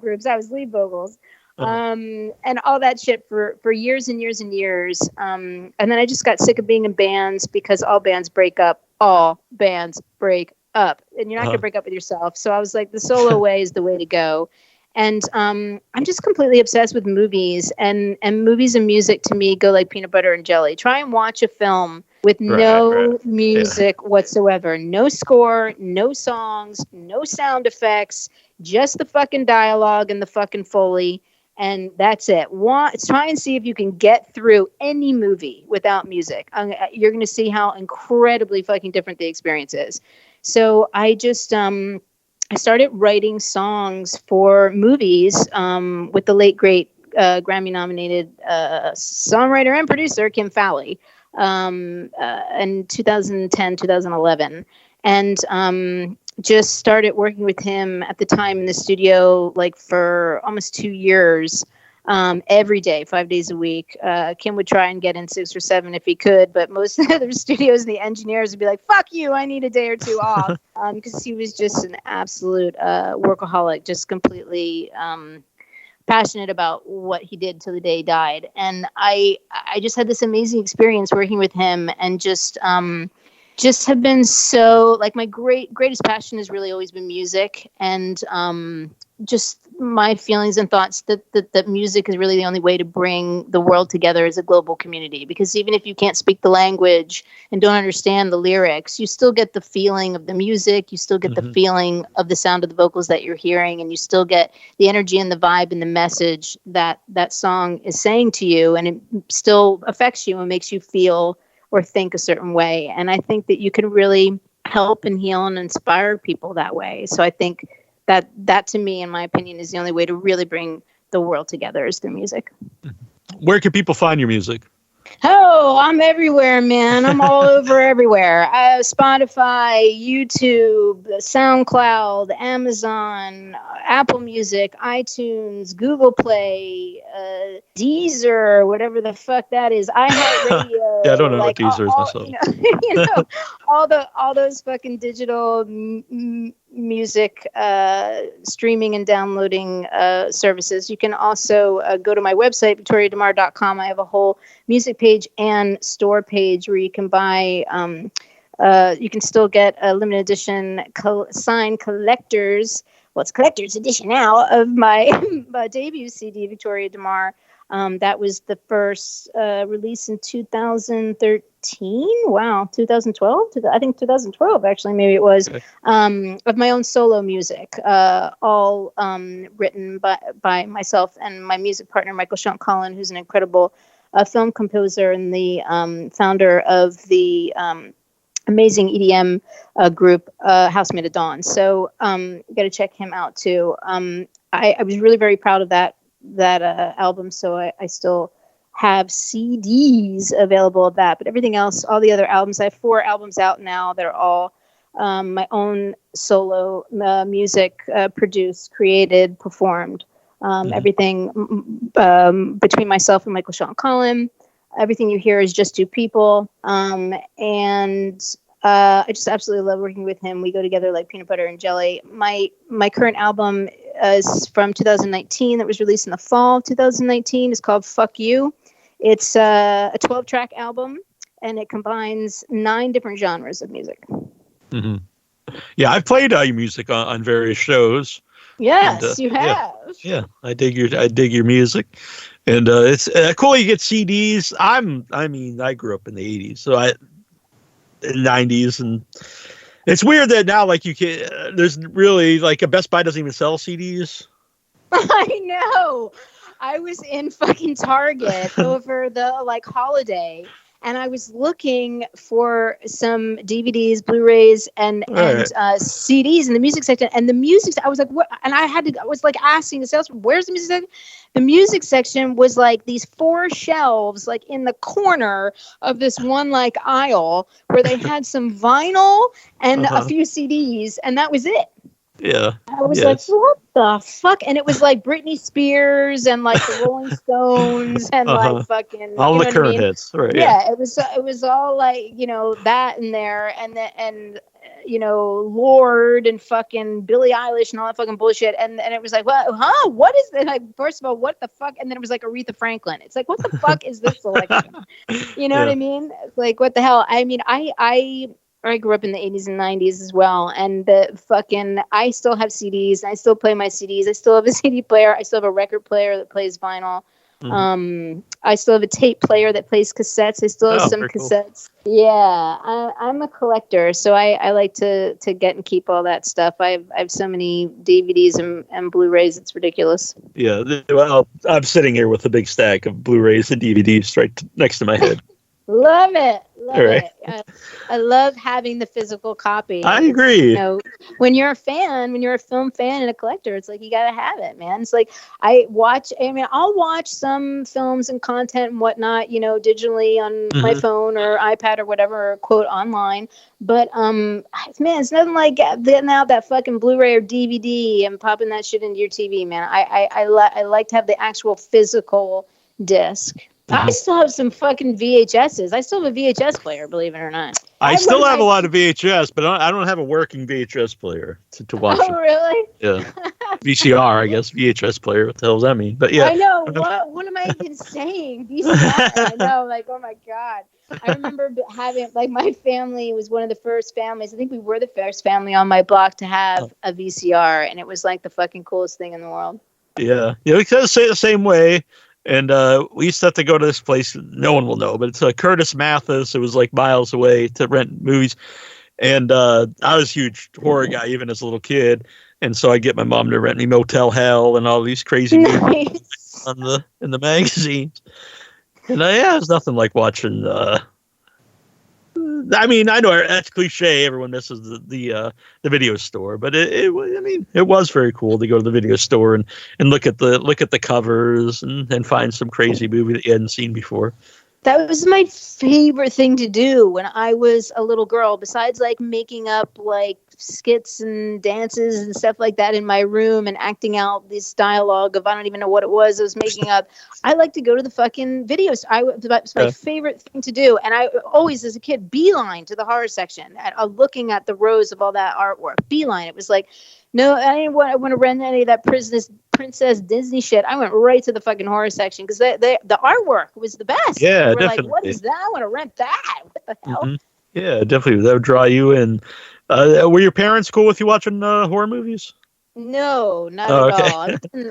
Speaker 3: groups. I was lead vocals. And all that shit for years and years and years. And then I just got sick of being in bands, because all bands break up. All bands break up, and you're not going to break up with yourself. So I was like, the solo way is the way to go. And I'm just completely obsessed with movies, and movies and music to me go like peanut butter and jelly. Try and watch a film with no music whatsoever, no score, no songs, no sound effects, just the fucking dialogue and the fucking Foley. And that's it. Try and see if you can get through any movie without music. You're going to see how incredibly fucking different the experience is. So I just I started writing songs for movies with the late, great Grammy-nominated songwriter and producer Kim Fowley in 2010, 2011. And just started working with him at the time in the studio, like for almost 2 years, every day, 5 days a week. Kim would try and get in 6 or 7 if he could, but most of the other studios and the engineers would be like, fuck you, I need a day or two off. Because he was just an absolute workaholic, just completely passionate about what he did till the day he died. And I just had this amazing experience working with him, and just have been so, like, my greatest passion has really always been music, and just my feelings and thoughts that music is really the only way to bring the world together as a global community. Because even if you can't speak the language and don't understand the lyrics, you still get the feeling of the music, you still get the feeling of the sound of the vocals that you're hearing, and you still get the energy and the vibe and the message that that song is saying to you, and it still affects you and makes you feel or think a certain way. And I think that you can really help and heal and inspire people that way. So I think that to me, in my opinion, is the only way to really bring the world together is through music.
Speaker 2: Where can people find your music?
Speaker 3: Oh, I'm everywhere, man. I'm all over everywhere. Spotify, YouTube, SoundCloud, Amazon, Apple Music, iTunes, Google Play, Deezer, whatever the fuck that is. iHeartRadio.
Speaker 2: Yeah, I don't know what Deezer is myself.
Speaker 3: All those fucking digital music streaming and downloading services. You can also go to my website, victoriademare.com. I have a whole music page and store page where you can buy you can still get a limited edition signed collectors. Well, it's collector's edition now of my debut CD, Victoria De Mare. That was the first release in 2013. Wow, 2012? I think 2012, actually, maybe it was, of my own solo music, all written by myself and my music partner, Michael Sean Collin, who's an incredible film composer and the founder of the amazing EDM group, Housemate at Dawn. So you got to check him out, too. I was really very proud of that album, so I still have CDs available of that, but everything else, all the other albums, I have 4 albums out now. They're all my own solo music, produced, created, performed, everything between myself and Michael Sean Collin. Everything you hear is just 2 people, and I just absolutely love working with him. We go together like peanut butter and jelly. My current album is from 2019 that was released in the fall of 2019. It's called Fuck You. It's a 12-track album, and it combines 9 different genres of music. Mm-hmm.
Speaker 2: Yeah, I've played your music on various shows.
Speaker 3: Yes, and, you have.
Speaker 2: Yeah, I dig your music, and it's cool. You get CDs. I grew up in the '80s, so in the '90s, and it's weird that now, like, you can. There's really, like, a Best Buy doesn't even sell CDs.
Speaker 3: I know. I was in fucking Target over the holiday, and I was looking for some DVDs, Blu-rays, and CDs in the music section. And the music, I was like, what? And I was like asking the salesman, where's the music section? The music section was like these 4 shelves, like in the corner of this one aisle where they had some vinyl and a few CDs, and that was it.
Speaker 2: Yeah.
Speaker 3: I was like, what the fuck? And it was like Britney Spears and like the Rolling Stones and like fucking
Speaker 2: all the current hits, right?
Speaker 3: Yeah, it was all like, that in there, and Lorde and fucking Billie Eilish and all that fucking bullshit, and it was like, what is that? Like, first of all, what the fuck? And then it was like Aretha Franklin. It's like, what the fuck is this selection? You know what I mean? Like, what the hell? I mean, I grew up in the 80s and 90s as well, and I still have CDs, and I still play my CDs. I still have a CD player. I still have a record player that plays vinyl. Mm-hmm. I still have a tape player that plays cassettes. I still have some cassettes. Cool. Yeah, I'm a collector, so I like to get and keep all that stuff. I have so many DVDs and Blu-rays, it's ridiculous.
Speaker 2: Yeah, well, I'm sitting here with a big stack of Blu-rays and DVDs right next to my head.
Speaker 3: Love it. I love having the physical copy.
Speaker 2: I agree.
Speaker 3: When you're a fan, when you're a film fan and a collector, it's like you gotta have it, man. It's like I'll watch some films and content and whatnot, digitally on my phone or iPad or whatever, or quote online. But man, it's nothing like getting out that fucking Blu-ray or DVD and popping that shit into your TV, man. I like to have the actual physical disc. I still have some fucking VHSs. I still have a VHS player, believe it or not.
Speaker 2: I still have a lot of VHS, but I don't have a working VHS player to watch.
Speaker 3: Oh, really?
Speaker 2: Yeah. VCR, I guess. VHS player. What the hell does that mean? But yeah.
Speaker 3: I know. What am I even saying? VCR. I know. Like, oh my God. I remember having, like, my family was one of the first families. I think we were the first family on my block to have a VCR, and it was like the fucking coolest thing in the world.
Speaker 2: Yeah. Yeah, we kind of say the same way. And we used to have to go to this place. No one will know, but it's Curtis Mathis. It was like miles away to rent movies. And I was a huge horror guy, even as a little kid. And so I get my mom to rent me Motel Hell and all these crazy movies in the magazines. And it was nothing like watching I mean, I know that's cliche. Everyone misses the video store, but it was very cool to go to the video store and look at the covers and find some crazy movie that you hadn't seen before.
Speaker 3: That was my favorite thing to do when I was a little girl, besides like making up like skits and dances and stuff like that in my room and acting out this dialogue of I don't even know what it was I was making up. I like to go to the fucking videos. That's my favorite thing to do. And I always, as a kid, beeline to the horror section, looking at the rows of all that artwork. Beeline. It was like, no, I didn't want to rent any of that princess Disney shit. I went right to the fucking horror section because the artwork was the best.
Speaker 2: Yeah,
Speaker 3: we're
Speaker 2: definitely.
Speaker 3: Like, what is that? I want to rent that. What the hell?
Speaker 2: Mm-hmm. Yeah, definitely. That would draw you in. Were your parents cool with you watching horror movies?
Speaker 3: No, not at all.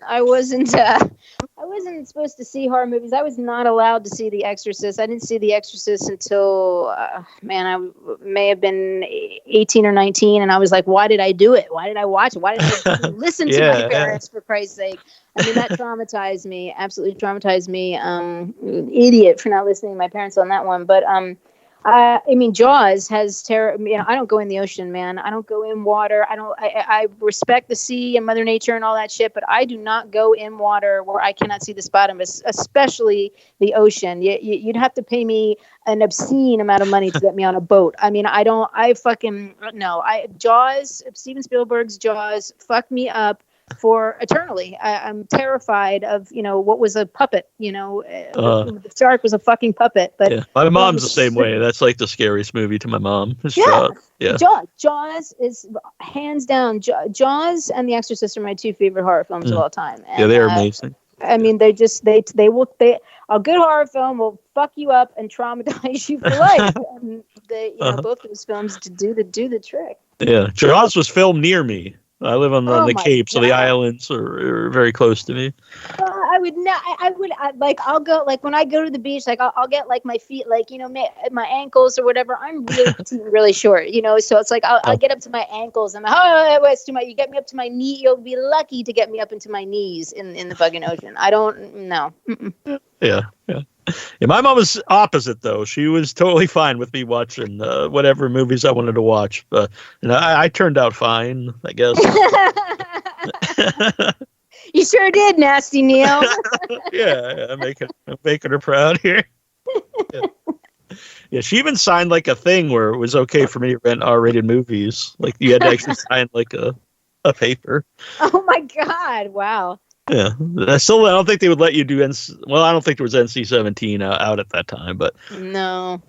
Speaker 3: I wasn't supposed to see horror movies. I was not allowed to see The Exorcist. I didn't see The Exorcist until, I may have been 18 or 19. And I was like, why did I do it? Why did I watch it? Why did I listen to my parents, for Christ's sake? I mean, that traumatized me, absolutely traumatized me. Idiot for not listening to my parents on that one. But, Jaws has terror. I don't go in the ocean, man. I don't go in water. I respect the sea and Mother Nature and all that shit, but I do not go in water where I cannot see the bottom, especially the ocean. You'd have to pay me an obscene amount of money to get me on a boat. I mean, Jaws, Steven Spielberg's Jaws, fucked me up for eternally. I'm terrified of what was a puppet. The shark was a fucking puppet. But
Speaker 2: my mom's the same way. That's like the scariest movie to my mom.
Speaker 3: Jaws is hands down. Jaws and The Exorcist are my two favorite horror films of all time. And,
Speaker 2: they're amazing.
Speaker 3: I mean, a good horror film will fuck you up and traumatize you for life. And both those films do the trick.
Speaker 2: Yeah, Jaws was filmed near me. I live on the Cape, so the islands are very close to me. I'll go, like, when I go to the beach, like, I'll get, like, my feet, like, my ankles or whatever. I'm really, really short, so it's like, I'll get up to my ankles. And it's too much. You get me up to my knee. You'll be lucky to get me up into my knees in the fucking ocean. I don't know. Yeah. Yeah, my mom was opposite, though. She was totally fine with me watching whatever movies I wanted to watch. But I turned out fine, I guess.
Speaker 3: You sure did, Nasty Neil.
Speaker 2: Yeah, I'm making her proud here. Yeah, she even signed like a thing where it was okay for me to rent R-rated movies. Like you had to actually sign like a paper.
Speaker 3: Oh my God! Wow.
Speaker 2: Yeah, I don't think they would let you do I don't think there was NC-17 out at that time, but
Speaker 3: no.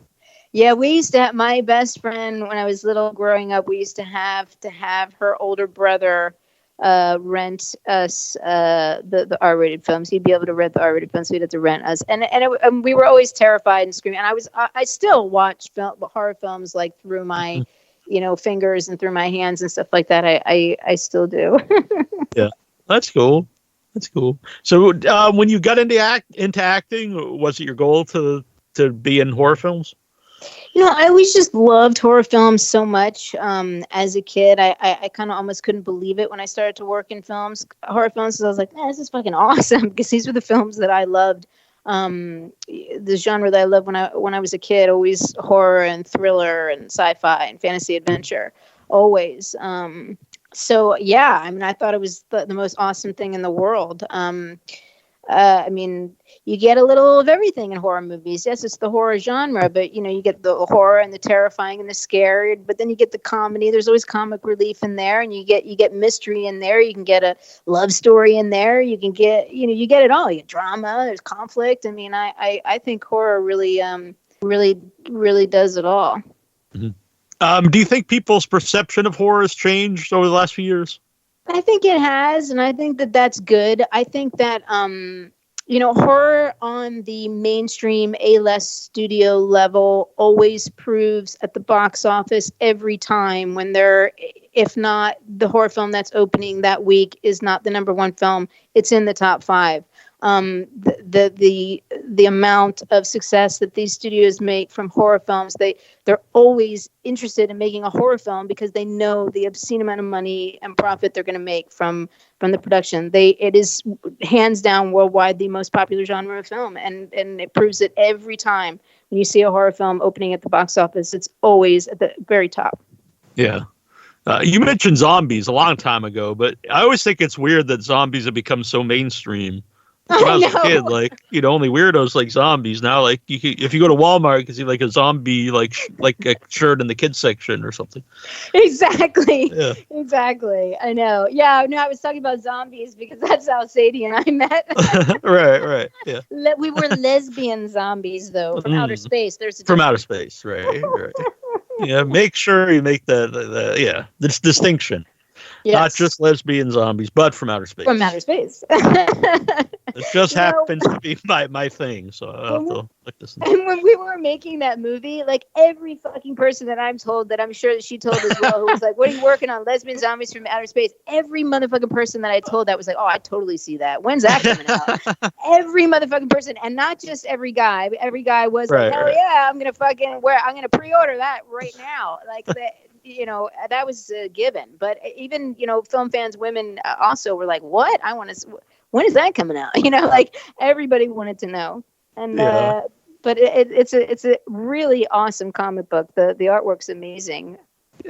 Speaker 3: Yeah, we used to have, my best friend when I was little growing up, we used to have her older brother rent us the R-rated films. He'd be able to rent the R-rated films, so he'd have to rent us, and we were always terrified and screaming. And I still watch horror films like through my fingers and through my hands and stuff like that. I still do.
Speaker 2: Yeah, that's cool. That's cool. So when you got into acting, was it your goal to be in horror films?
Speaker 3: I always just loved horror films so much. As a kid, I kind of almost couldn't believe it when I started to work in horror films. So I was like, man, this is fucking awesome, because these were the films that I loved. The genre that I loved when I was a kid, always horror and thriller and sci-fi and fantasy adventure, always. So yeah, I mean, I thought it was the most awesome thing in the world. I mean, you get a little of everything in horror movies. Yes, it's the horror genre, but you get the horror and the terrifying and the scared, but then you get the comedy. There's always comic relief in there, and you get mystery in there. You can get a love story in there. You can get, you get it all. You get drama, there's conflict. I mean, I think horror really does it all.
Speaker 2: Mm-hmm. Do you think people's perception of horror has changed over the last few years?
Speaker 3: I think it has, and I think that that's good. I think that, horror on the mainstream A-list studio level always proves at the box office every time when if not the horror film that's opening that week is not the number one film, it's in the top 5. the amount of success that these studios make from horror films. They're always interested in making a horror film because they know the obscene amount of money and profit they're going to make from the production. It is hands down worldwide the most popular genre of film, and it proves it every time. When you see a horror film opening at the box office, it's always at the very top.
Speaker 2: Yeah. You mentioned zombies a long time ago, but I always think it's weird that zombies have become so mainstream. When I was a kid, like, only weirdos like zombies. Now, like, if you go to Walmart, you can see like a zombie, like a shirt in the kids section or something.
Speaker 3: Exactly.
Speaker 2: Yeah.
Speaker 3: Exactly. I know. Yeah. No, I was talking about zombies because that's how Sadie and I met.
Speaker 2: Right. Yeah.
Speaker 3: We were lesbian zombies, though, from outer space.
Speaker 2: From outer space. Right. Yeah. Make sure you make this distinction. Yes. Not just lesbian zombies, but from outer space.
Speaker 3: From outer space.
Speaker 2: It just happens to be my thing, so I'll have to look this up.
Speaker 3: And when we were making that movie, like every fucking person that I'm told, that I'm sure that she told as well, who was like, what are you working on? Lesbian zombies from outer space. Every motherfucking person that I told that was like, oh, I totally see that. When's that coming out? Every motherfucking person, and not just every guy, but every guy was like, hell yeah, I'm going to pre-order that right now. Like that. That was a given. But even, film fans, women also were like, what? When is that coming out? Like everybody wanted to know. And, but it's a really awesome comic book. The artwork's amazing.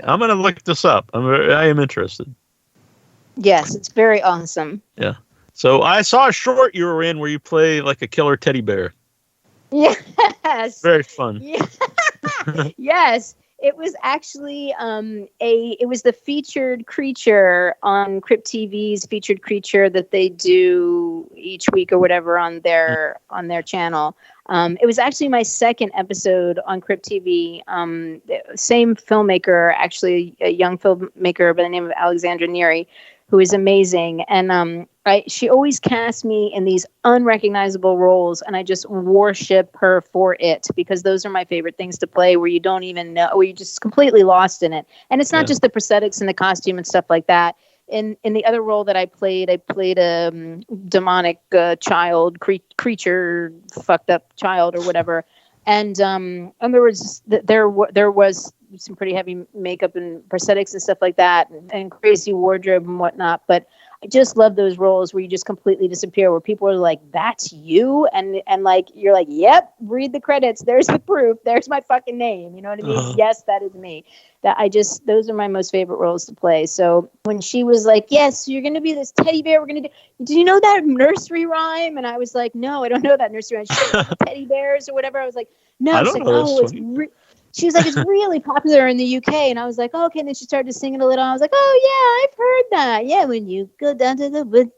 Speaker 2: I'm going to look this up. I am interested.
Speaker 3: Yes, it's very awesome.
Speaker 2: Yeah. So I saw a short you were in where you play like a killer teddy bear.
Speaker 3: Yes.
Speaker 2: Very fun.
Speaker 3: Yeah. Yes. It was actually it was the featured creature on Crypt TV's featured creature that they do each week or whatever on their channel. It was actually my second episode on Crypt TV. Same filmmaker, actually a young filmmaker by the name of Alexandra Neary, who is amazing. And she always casts me in these unrecognizable roles, and I just worship her for it, because those are my favorite things to play, where you don't even know, where you're just completely lost in it. And it's not just the prosthetics and the costume and stuff like that. In the other role that I played a demonic child, creature, fucked up child or whatever. And there was some pretty heavy makeup and prosthetics and stuff like that, and crazy wardrobe and whatnot. But I just love those roles where you just completely disappear, where people are like, that's you? And like, you're like, yep, read the credits. There's the proof. There's my fucking name. You know what I mean? Yes, that is me. Those are my most favorite roles to play. So when she was like, yes, you're going to be this teddy bear. Do you know that nursery rhyme? And I was like, no, I don't know that nursery rhyme. She was like, teddy bears or whatever. I was like, no.
Speaker 2: I don't know.
Speaker 3: She was like, it's really popular in the UK. And I was like, oh, okay. And then she started to sing it a little. I was like, oh, yeah, I've heard that. Yeah, when you go down to the... I was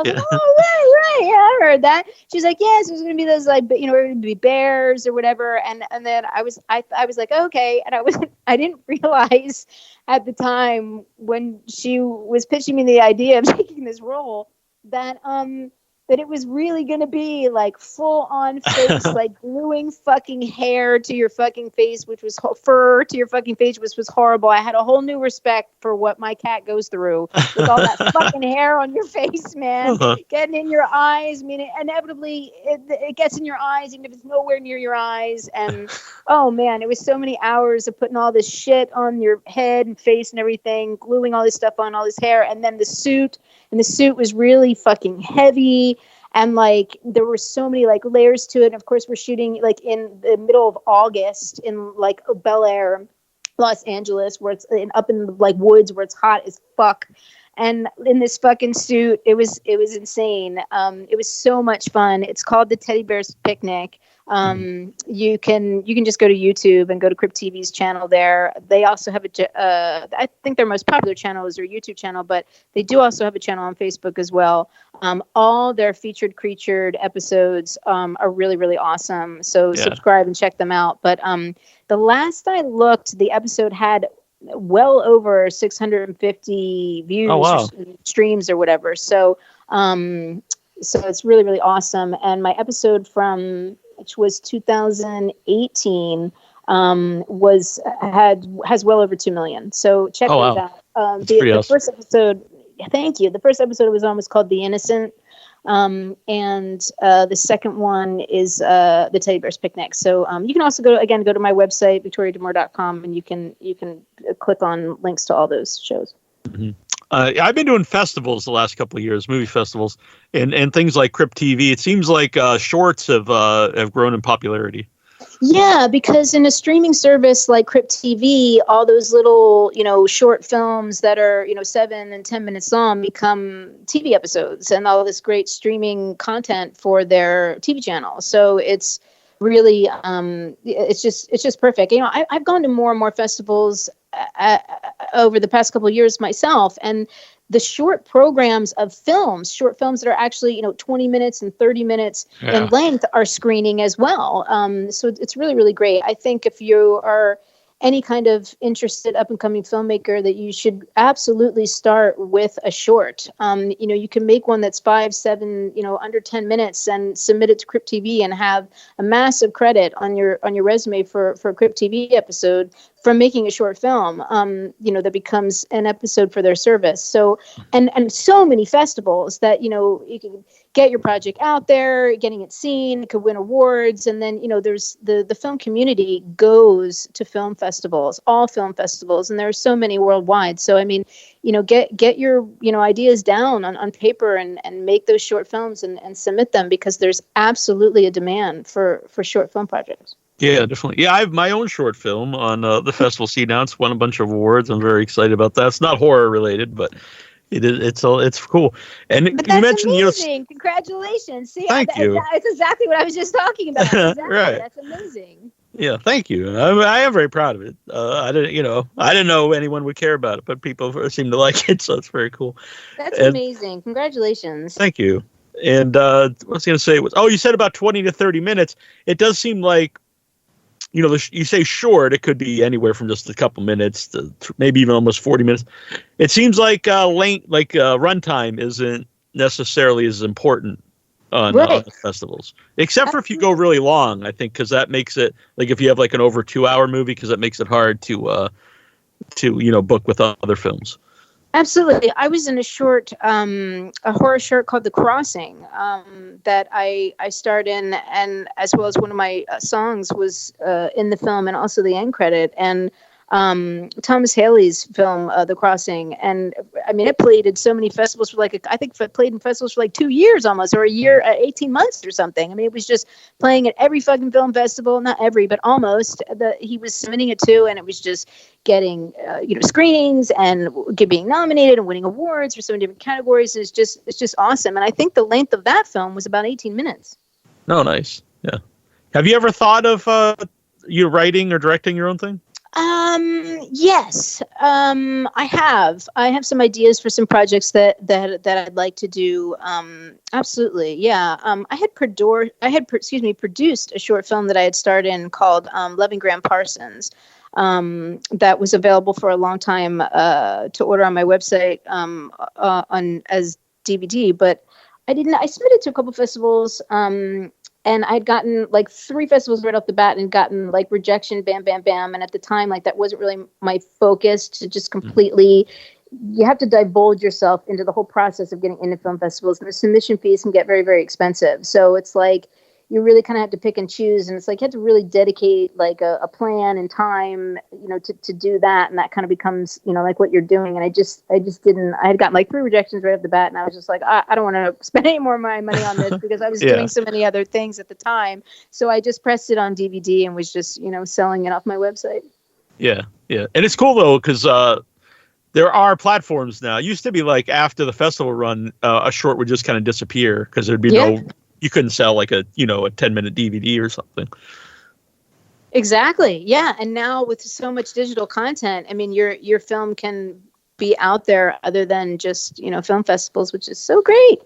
Speaker 3: like, oh, right. Yeah, I heard that. She's like, yes, there's going to be those, like, going to be bears or whatever. And then I was like, okay. And I didn't realize at the time when she was pitching me the idea of taking this role that it was really going to be like full on face, like gluing fucking hair to your fucking face, which was fur to your fucking face, which was horrible. I had a whole new respect for what my cat goes through with all that fucking hair on your face, man. Getting in your eyes. I mean, inevitably it gets in your eyes, even if it's nowhere near your eyes. And oh man, it was so many hours of putting all this shit on your head and face and everything, gluing all this stuff on, all this hair. And then the suit was really fucking heavy. And like, there were so many like layers to it. And of course, we're shooting like in the middle of August in like Bel Air, Los Angeles, where it's up in like woods where it's hot as fuck. And in this fucking suit, it was insane. It was so much fun. It's called the Teddy Bears Picnic. You can just go to YouTube and go to Crypt TV's channel there. They also have I think their most popular channel is their YouTube channel, but they do also have a channel on Facebook as well. All their featured creatured episodes are really, really awesome. So subscribe and check them out. But the last I looked, the episode had well over 650 views, or streams or whatever. So it's really, really awesome. And my episode which was 2018, has well over 2 million. So check those out. The first episode Thank you. The first episode was almost called The Innocent. And the second one is the Teddy Bear's Picnic. So you can also go to my website, victoriademare.com, and you can click on links to all those shows.
Speaker 2: Mm-hmm. I've been doing festivals the last couple of years, movie festivals, and things like Crypt TV. It seems like shorts have grown in popularity.
Speaker 3: Yeah, because in a streaming service like Crypt TV, all those little, short films that are, 7 and 10 minutes long become TV episodes and all this great streaming content for their TV channel. So it's really, it's just perfect. I've gone to more and more festivals over the past couple of years myself, and the short programs of short films that are actually, 20 minutes and 30 minutes in length are screening as well. So it's really, really great. I think if you are any kind of interested up and coming filmmaker, that you should absolutely start with a short. You can make one that's 5, 7, under 10 minutes and submit it to Crypt TV and have a massive credit on your resume for a Crypt TV episode from making a short film, that becomes an episode for their service. So, and so many festivals that, you can get your project out there, getting it seen, it could win awards. And then, there's the film community goes to film festivals, all film festivals, and there are so many worldwide. So, get your, ideas down on paper and make those short films and submit them, because there's absolutely a demand for short film projects.
Speaker 2: Yeah, definitely. Yeah, I have my own short film on the festival scene now. It's won a bunch of awards. I'm very excited about that. It's not horror related, but it's cool. And
Speaker 3: but
Speaker 2: you mentioned
Speaker 3: amazing. Congratulations. See,
Speaker 2: thank you.
Speaker 3: It's exactly what I was just talking about. Exactly.
Speaker 2: Right.
Speaker 3: That's amazing.
Speaker 2: Yeah, thank you. I am very proud of it. I didn't know anyone would care about it, but people seem to like it, so it's very cool.
Speaker 3: That's amazing. Congratulations.
Speaker 2: Thank you. And what I was going to say was, you said about 20 to 30 minutes. It does seem like, you say short, it could be anywhere from just a couple minutes to maybe even almost 40 minutes. It seems like runtime isn't necessarily as important on the festivals, except for if you go really long, I think, because that makes it like if you have like an over 2-hour movie, because that makes it hard to book with other films.
Speaker 3: Absolutely. I was in a horror short called The Crossing, that I starred in, and as well as one of my songs was in the film, and also the end credit. And Thomas Haley's film, The Crossing. And it played at so many festivals for I think it played in festivals for 2 years almost, or a year, 18 months or something. It was just playing at every fucking film festival, not every, but almost, that he was submitting it to. And it was just getting, screenings and being nominated and winning awards for so many different categories. It's just awesome. And I think the length of that film was about 18 minutes. Oh,
Speaker 2: nice. Yeah. Have you ever thought of you writing or directing your own thing?
Speaker 3: Yes, I have. I have some ideas for some projects that I'd like to do. Absolutely. Yeah. I had produced a short film that I had starred in called, Loving Graham Parsons. That was available for a long time, to order on my website, as DVD, but I submitted to a couple festivals, and I'd gotten 3 festivals right off the bat and gotten rejection, bam, bam, bam. And at the time, that wasn't really my focus, to just completely, you have to divulge yourself into the whole process of getting into film festivals. And the submission fees can get very, very expensive. So it's you really kind of have to pick and choose. And it's you have to really dedicate a plan and time, to do that. And that kind of becomes, what you're doing. And I just didn't, I had gotten 3 rejections right off the bat. And I was just I don't want to spend any more of my money on this, because I was doing so many other things at the time. So I just pressed it on DVD and was just, selling it off my website.
Speaker 2: Yeah. Yeah. And it's cool though, because, there are platforms now. It used to be after the festival run, a short would just kind of disappear because there'd be you couldn't sell a 10-minute DVD or something.
Speaker 3: Exactly. Yeah. And now with so much digital content, your film can be out there other than just, film festivals, which is so great.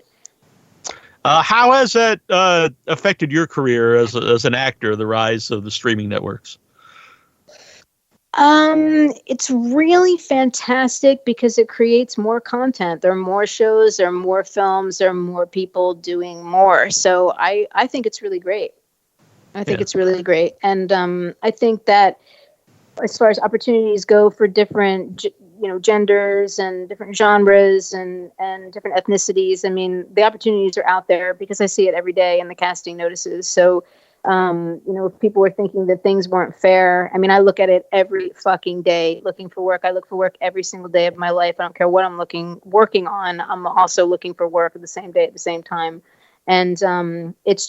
Speaker 2: How has that affected your career as an actor, the rise of the streaming networks?
Speaker 3: It's really fantastic because it creates more content. There are more shows, there are more films, there are more people doing more. So I think it's really great. It's really great. And I think that as far as opportunities go for different genders and different genres and different ethnicities. I mean, the opportunities are out there because I see it every day in the casting notices. So, if people were thinking that things weren't fair, I mean, I look at it every fucking day looking for work. I look for work every single day of my life. I don't care what I'm working on. I'm also looking for work at the same day, at the same time. And it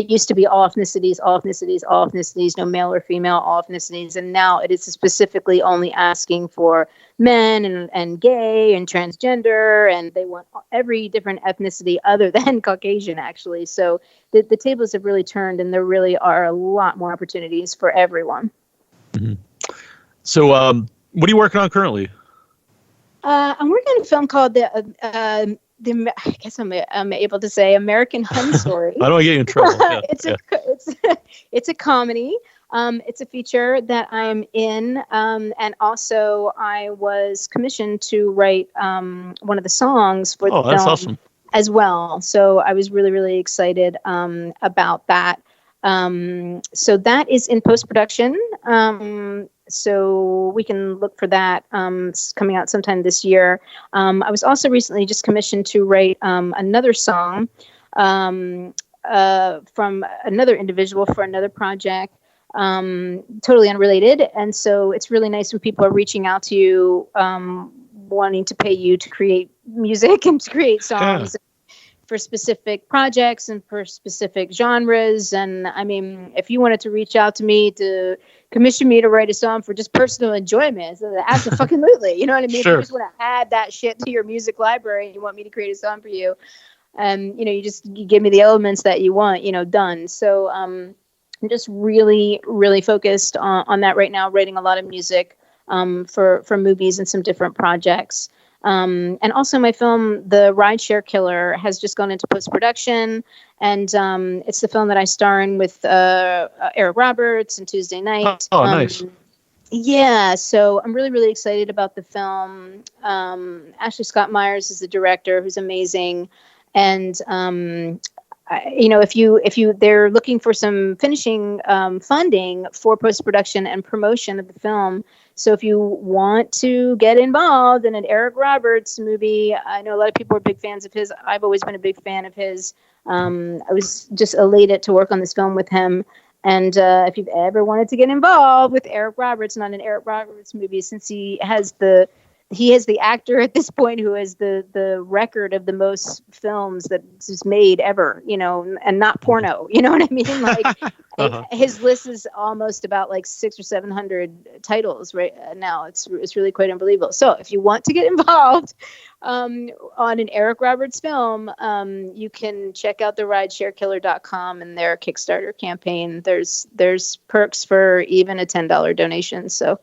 Speaker 3: used to be all ethnicities, no male or female, all ethnicities. And now it is specifically only asking for men and gay and transgender. And they want every different ethnicity other than Caucasian, actually. So the tables have really turned, and there really are a lot more opportunities for everyone.
Speaker 2: Mm-hmm. So what are you working on currently?
Speaker 3: I'm working on a film called I guess I'm able to say American Hun Story.
Speaker 2: I don't want to get you in trouble. Yeah,
Speaker 3: it's a comedy. It's a feature that I'm in, and also I was commissioned to write one of the songs for the film.
Speaker 2: That's awesome.
Speaker 3: As well. So I was really, really excited about that. So that is in post-production. So we can look for that coming out sometime this year. I was also recently just commissioned to write another song from another individual for another project, totally unrelated. And so it's really nice when people are reaching out to you, wanting to pay you to create music and to create songs. Yeah. For specific projects and for specific genres. And I mean, if you wanted to reach out to me to commission me to write a song for just personal enjoyment, so absolutely, you know what I mean? Sure. If you just want to add that shit to your music library and you want me to create a song for you, you give me the elements that you want, done. So I'm just really, really focused on that right now, writing a lot of music for movies and some different projects. And also my film, The Rideshare Killer, has just gone into post-production, and it's the film that I star in with Eric Roberts and Tuesday Night.
Speaker 2: Oh, nice.
Speaker 3: Yeah, so I'm really, really excited about the film. Ashley Scott Myers is the director, who's amazing, and if they're looking for some finishing funding for post-production and promotion of the film. So if you want to get involved in an Eric Roberts movie, I know a lot of people are big fans of his. I've always been a big fan of his. I was just elated to work on this film with him. And if you've ever wanted to get involved with Eric Roberts, not an Eric Roberts movie, since he has the actor at this point who has the record of the most films that is made ever, and not porno, you know what I mean? Like his list is almost about like 600 or 700 titles right now. It's really quite unbelievable. So if you want to get involved on an Eric Roberts film, you can check out theridesharekiller.com and their Kickstarter campaign. There's perks for even a $10 donation. So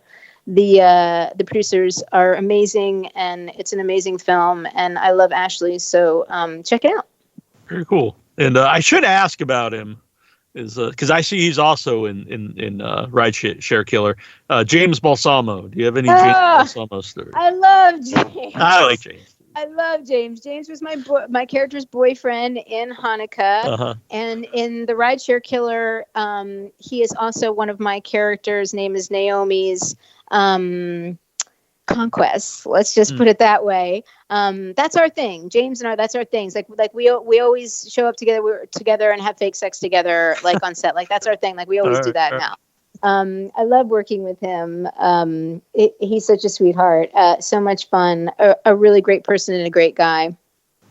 Speaker 3: the producers are amazing, and it's an amazing film, and I love Ashley, so check it out.
Speaker 2: Very cool. And I should ask about him, is because I see he's also in Rideshare Killer. James Balsamo. Do you have any James Balsamo stories?
Speaker 3: I love James.
Speaker 2: I like James.
Speaker 3: I love James. James was my character's boyfriend in Hanukkah, and in the Rideshare Killer, he is also one of my characters. Name is Naomi's conquests. Let's just put it that way. That's our thing. James and that's our things. Like we always show up together. We're together and have fake sex together, like on set. Like that's our thing. Like we always do that now. I love working with him. He's such a sweetheart. So much fun. A really great person and a great guy.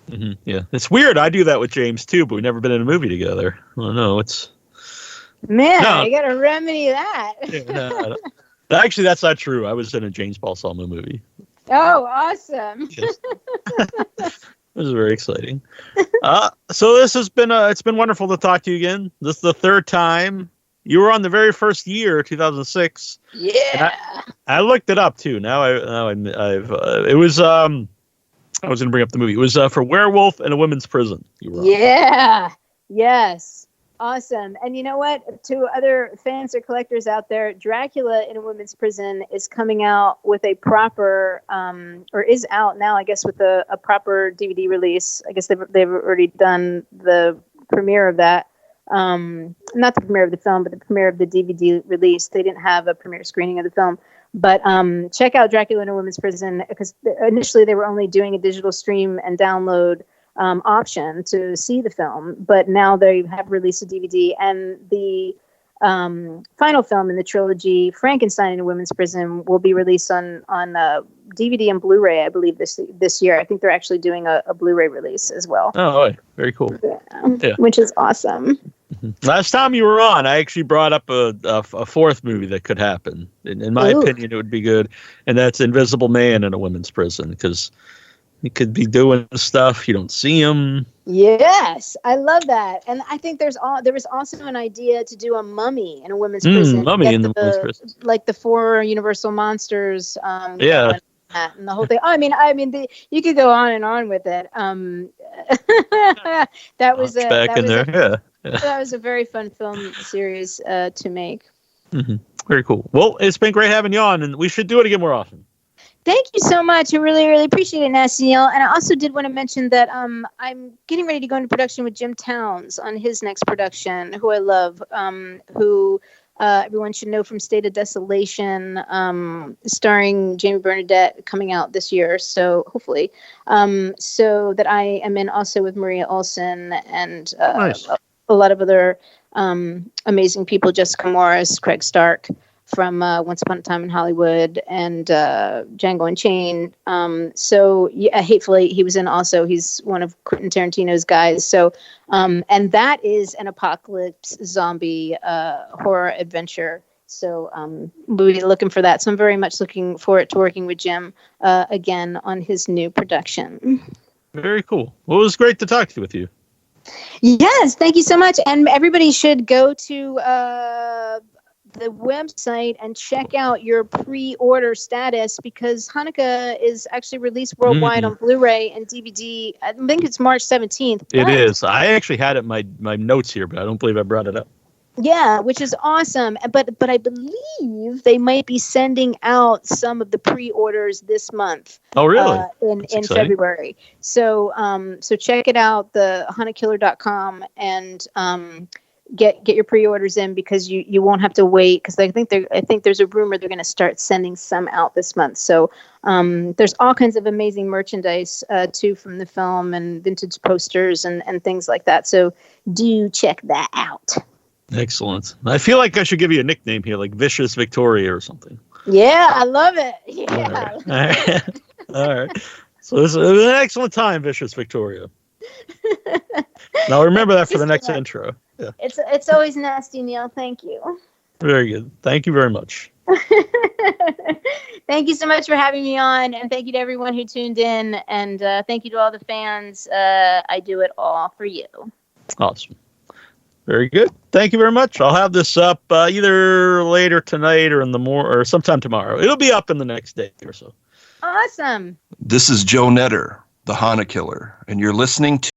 Speaker 2: Mm-hmm. Yeah, it's weird. I do that with James too, but we've never been in a movie together. Well, no, it's
Speaker 3: I gotta remedy that.
Speaker 2: No. Actually, that's not true. I was in a James Balsamo movie.
Speaker 3: Oh, awesome!
Speaker 2: Yes. This is very exciting. So this has been it's been wonderful to talk to you again. This is the third time. You were on the very first year, 2006.
Speaker 3: Yeah.
Speaker 2: I looked it up too. It was I was going to bring up the movie. It was for Werewolf in a Women's Prison. You were on.
Speaker 3: Yeah. Yes. Awesome. And you know what? To other fans or collectors out there, Dracula in a Women's Prison is coming out with a proper, or is out now, I guess, with a proper DVD release. I guess they've already done the premiere of that. not the premiere of the film, but the premiere of the DVD release. They didn't have a premiere screening of the film. But check out Dracula in a Women's Prison, because initially they were only doing a digital stream and download option to see the film. But now they have released a DVD, and the final film in the trilogy, Frankenstein in a Women's Prison, will be released on DVD and Blu-ray, I believe, this year. I think they're actually doing a Blu-ray release as well.
Speaker 2: Oh, very cool.
Speaker 3: Yeah. Which is awesome.
Speaker 2: Last time you were on, I actually brought up a fourth movie that could happen. In my opinion, it would be good, and that's Invisible Man in a Women's Prison, because he could be doing stuff, you don't see him.
Speaker 3: Yes, I love that. And I think there was also an idea to do a mummy in a women's prison.
Speaker 2: Mummy in the women's prison.
Speaker 3: Like the 4 Universal monsters.
Speaker 2: Yeah.
Speaker 3: And the whole thing. I mean, you could go on and on with it. That was that was a very fun film series to make.
Speaker 2: Mm-hmm. Very cool. Well, it's been great having you on, and we should do it again more often.
Speaker 3: Thank you so much. I really, really appreciate it, Nasty Neil. And I also did want to mention that I'm getting ready to go into production with Jim Towns on his next production, who I love, who everyone should know from State of Desolation, starring Jamie Bernadette, coming out this year. So hopefully, so that I am in also with Maria Olsen and
Speaker 2: nice.
Speaker 3: a lot of other amazing people, Jessica Morris, Craig Stark from Once Upon a Time in Hollywood, and Django Unchained. So yeah, Hatefully, he was in also. He's one of Quentin Tarantino's guys. So, and that is an apocalypse zombie horror adventure. So we'll be looking for that. So I'm very much looking forward to working with Jim again on his new production.
Speaker 2: Very cool. Well, it was great to talk with you.
Speaker 3: Yes, thank you so much. And everybody should go to the website and check out your pre-order status, because Hanukkah is actually released worldwide on Blu-ray and DVD. I think it's March 17th.
Speaker 2: It is. I actually had it in my notes here, but I don't believe I brought it up.
Speaker 3: Yeah, which is awesome. But I believe they might be sending out some of the pre-orders this month.
Speaker 2: Oh, really?
Speaker 3: In February. So so check it out, the HanukkahKiller.com, and get your pre-orders in, because you won't have to wait, because I think there's a rumor they're going to start sending some out this month. So there's all kinds of amazing merchandise too from the film, and vintage posters and things like that. So do check that out.
Speaker 2: Excellent. I feel like I should give you a nickname here, like Vicious Victoria or something.
Speaker 3: Yeah, I love it. Yeah.
Speaker 2: All right. All right. So this is an excellent time, Vicious Victoria. Now remember that for the next intro. Yeah.
Speaker 3: It's always Nasty, Neil. Thank you.
Speaker 2: Very good. Thank you very much.
Speaker 3: Thank you so much for having me on, and thank you to everyone who tuned in, and thank you to all the fans. I do it all for you.
Speaker 2: Awesome. Very good. Thank you very much. I'll have this up either later tonight or or sometime tomorrow. It'll be up in the next day or so.
Speaker 3: Awesome.
Speaker 4: This is Joe Knetter, the Hanukkah Killer, and you're listening to